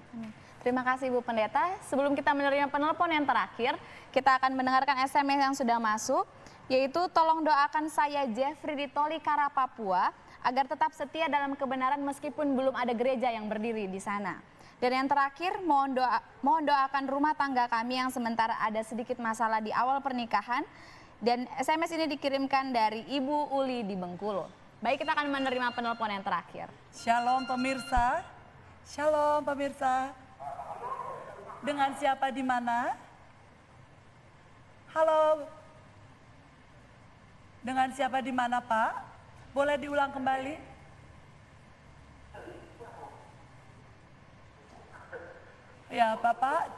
Terima kasih Ibu Pendeta. Sebelum kita menerima penelpon yang terakhir, kita akan mendengarkan SMS yang sudah masuk, yaitu tolong doakan saya Jeffrey di Tolikara, Papua, agar tetap setia dalam kebenaran meskipun belum ada gereja yang berdiri di sana. Dan yang terakhir, mohon doakan rumah tangga kami yang sementara ada sedikit masalah di awal pernikahan. Dan SMS ini dikirimkan dari Ibu Uli di Bengkulu. Baik, kita akan menerima penelpon yang terakhir. Shalom pemirsa. Shalom pemirsa. Dengan siapa di mana? Halo. Dengan siapa di mana, Pak? Boleh diulang kembali? Ya, Bapak.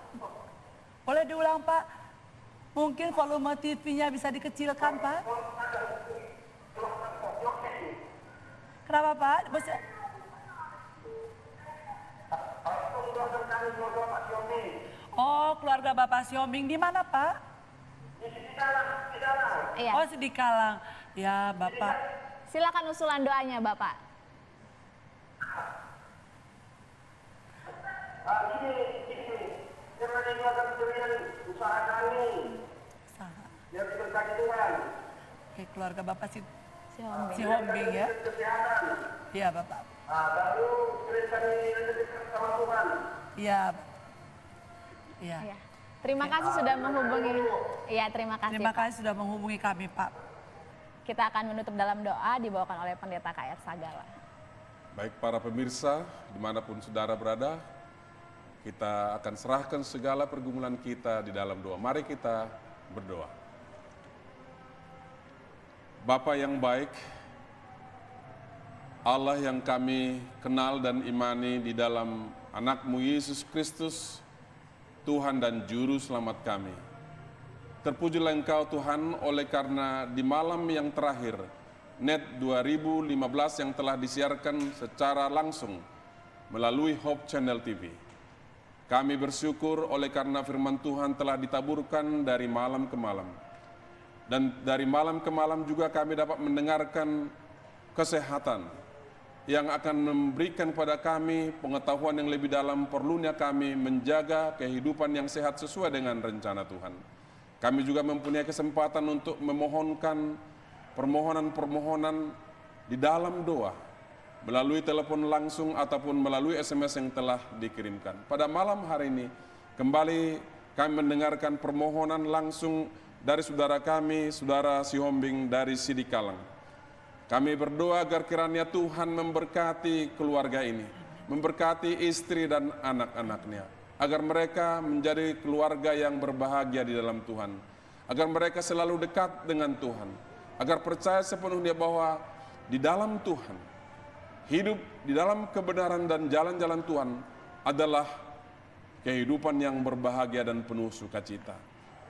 Boleh diulang, Pak? Mungkin volume TV-nya bisa dikecilkan, Pak? Kenapa, Pak? Oh, keluarga Bapak Siombing di mana, Pak? Di Kalang. Iya. Oh, di Kalang. Ya, Bapak. Silakan usulan doanya, Bapak. Usaha kami. Biar diberkati Tuhan. Oke, keluarga Bapak Siombing. Siombing ya. Kesehatan. Iya, Bapak. Baru kami sama Tuhan. Iya. Iya. Ya. Terima kasih sudah menghubungi. Iya, terima kasih. Terima Pak. kasih sudah menghubungi kami, Pak. Kita akan menutup dalam doa dibawakan oleh Pendeta KR Sagala. Baik para pemirsa, dimanapun saudara berada, kita akan serahkan segala pergumulan kita di dalam doa. Mari kita berdoa. Bapa yang baik, Allah yang kami kenal dan imani di dalam anak-Mu Yesus Kristus, Tuhan dan Juru Selamat kami. Terpujilah Engkau Tuhan oleh karena di malam yang terakhir, NET 2015 yang telah disiarkan secara langsung melalui Hope Channel TV. Kami bersyukur oleh karena firman Tuhan telah ditaburkan dari malam ke malam. Dan dari malam ke malam juga kami dapat mendengarkan kesehatan yang akan memberikan kepada kami pengetahuan yang lebih dalam perlunya kami menjaga kehidupan yang sehat sesuai dengan rencana Tuhan. Kami juga mempunyai kesempatan untuk memohonkan permohonan-permohonan di dalam doa, melalui telepon langsung ataupun melalui SMS yang telah dikirimkan. Pada malam hari ini, kembali kami mendengarkan permohonan langsung dari saudara kami, saudara Siombing dari Sidikalang. Kami berdoa agar kiranya Tuhan memberkati keluarga ini, memberkati istri dan anak-anaknya, agar mereka menjadi keluarga yang berbahagia di dalam Tuhan, agar mereka selalu dekat dengan Tuhan, agar percaya sepenuhnya bahwa di dalam Tuhan, hidup di dalam kebenaran dan jalan-jalan Tuhan adalah kehidupan yang berbahagia dan penuh sukacita.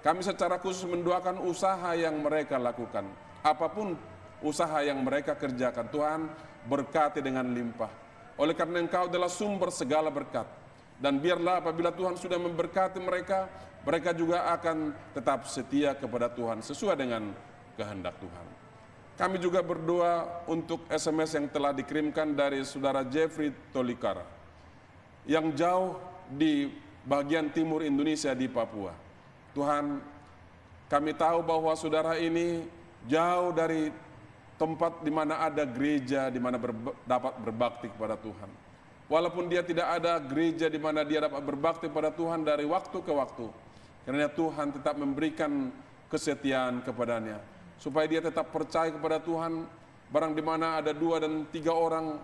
Kami secara khusus mendoakan usaha yang mereka lakukan, apapun usaha yang mereka kerjakan, Tuhan berkati dengan limpah. Oleh karena Engkau adalah sumber segala berkat. Dan biarlah apabila Tuhan sudah memberkati mereka, mereka juga akan tetap setia kepada Tuhan sesuai dengan kehendak Tuhan. Kami juga berdoa untuk SMS yang telah dikirimkan dari saudara Jeffrey Tolikara, yang jauh di bagian timur Indonesia di Papua. Tuhan, Kami tahu bahwa saudara ini jauh dari tempat di mana ada gereja, di mana dapat berbakti kepada Tuhan. Walaupun dia tidak ada gereja di mana dia dapat berbakti kepada Tuhan dari waktu ke waktu. Karena Tuhan tetap memberikan kesetiaan kepadanya. Supaya dia tetap percaya kepada Tuhan. Barang di mana ada 2 dan 3 orang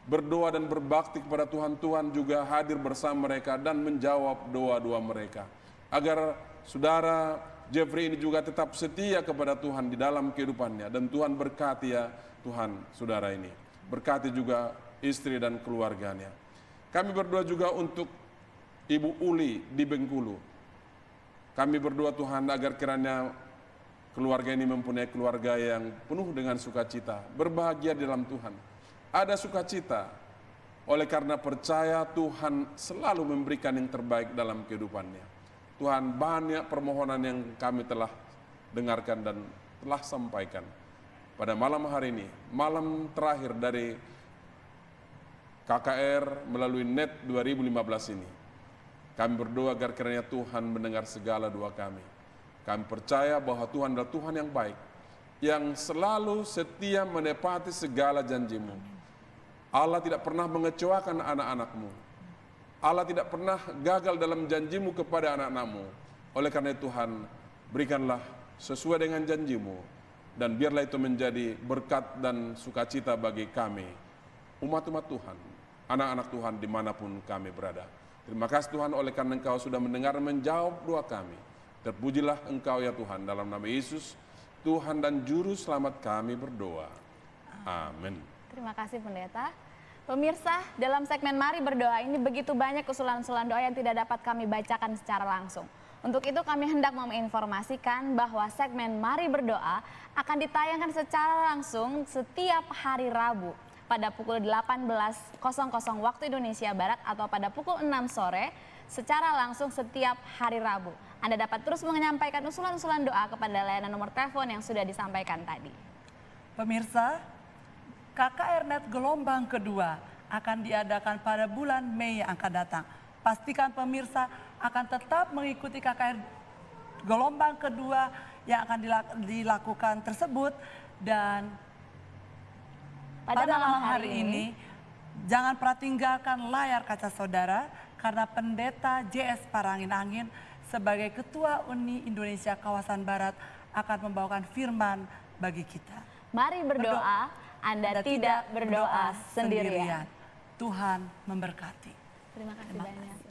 berdoa dan berbakti kepada Tuhan, Tuhan juga hadir bersama mereka dan menjawab doa-doa mereka. Agar saudara Jeffrey ini juga tetap setia kepada Tuhan di dalam kehidupannya. Dan Tuhan berkati ya Tuhan saudara ini. Berkati juga istri dan keluarganya. Kami berdoa juga untuk Ibu Uli di Bengkulu. Kami berdoa Tuhan agar kiranya keluarga ini mempunyai keluarga yang penuh dengan sukacita. Berbahagia di dalam Tuhan. Ada sukacita oleh karena percaya Tuhan selalu memberikan yang terbaik dalam kehidupannya. Tuhan, banyak permohonan yang kami telah dengarkan dan telah sampaikan. Pada malam hari ini, malam terakhir dari KKR melalui NET 2015 ini, kami berdoa agar kiranya Tuhan mendengar segala doa kami. Kami percaya bahwa Tuhan adalah Tuhan yang baik, yang selalu setia menepati segala janjimu. Allah tidak pernah mengecewakan anak-anakmu. Allah tidak pernah gagal dalam janjimu kepada anak-anakmu. Oleh karena itu Tuhan, berikanlah sesuai dengan janjimu. Dan biarlah itu menjadi berkat dan sukacita bagi kami, umat-umat Tuhan, anak-anak Tuhan dimanapun kami berada. Terima kasih Tuhan oleh karena Engkau sudah mendengar dan menjawab doa kami. Terpujilah Engkau ya Tuhan, dalam nama Yesus, Tuhan dan Juru Selamat kami berdoa. Amin. Terima kasih Pendeta. Pemirsa, dalam segmen Mari Berdoa ini begitu banyak usulan-usulan doa yang tidak dapat kami bacakan secara langsung. Untuk itu kami hendak menginformasikan bahwa segmen Mari Berdoa akan ditayangkan secara langsung setiap hari Rabu pada pukul 18.00 waktu Indonesia Barat atau pada pukul 6 sore secara langsung setiap hari Rabu. Anda dapat terus menyampaikan usulan-usulan doa kepada layanan nomor telepon yang sudah disampaikan tadi. Pemirsa, KKR NET gelombang kedua akan diadakan pada bulan Mei yang akan datang. Pastikan pemirsa akan tetap mengikuti KKR gelombang kedua yang akan dilakukan tersebut. Dan pada malam hari ini, jangan pernah tinggalkan layar kaca saudara karena Pendeta JS Parangin-Angin sebagai Ketua Uni Indonesia Kawasan Barat akan membawakan firman bagi kita. Mari berdoa. Anda tidak berdoa sendirian. Tuhan memberkati. Terima kasih banyak.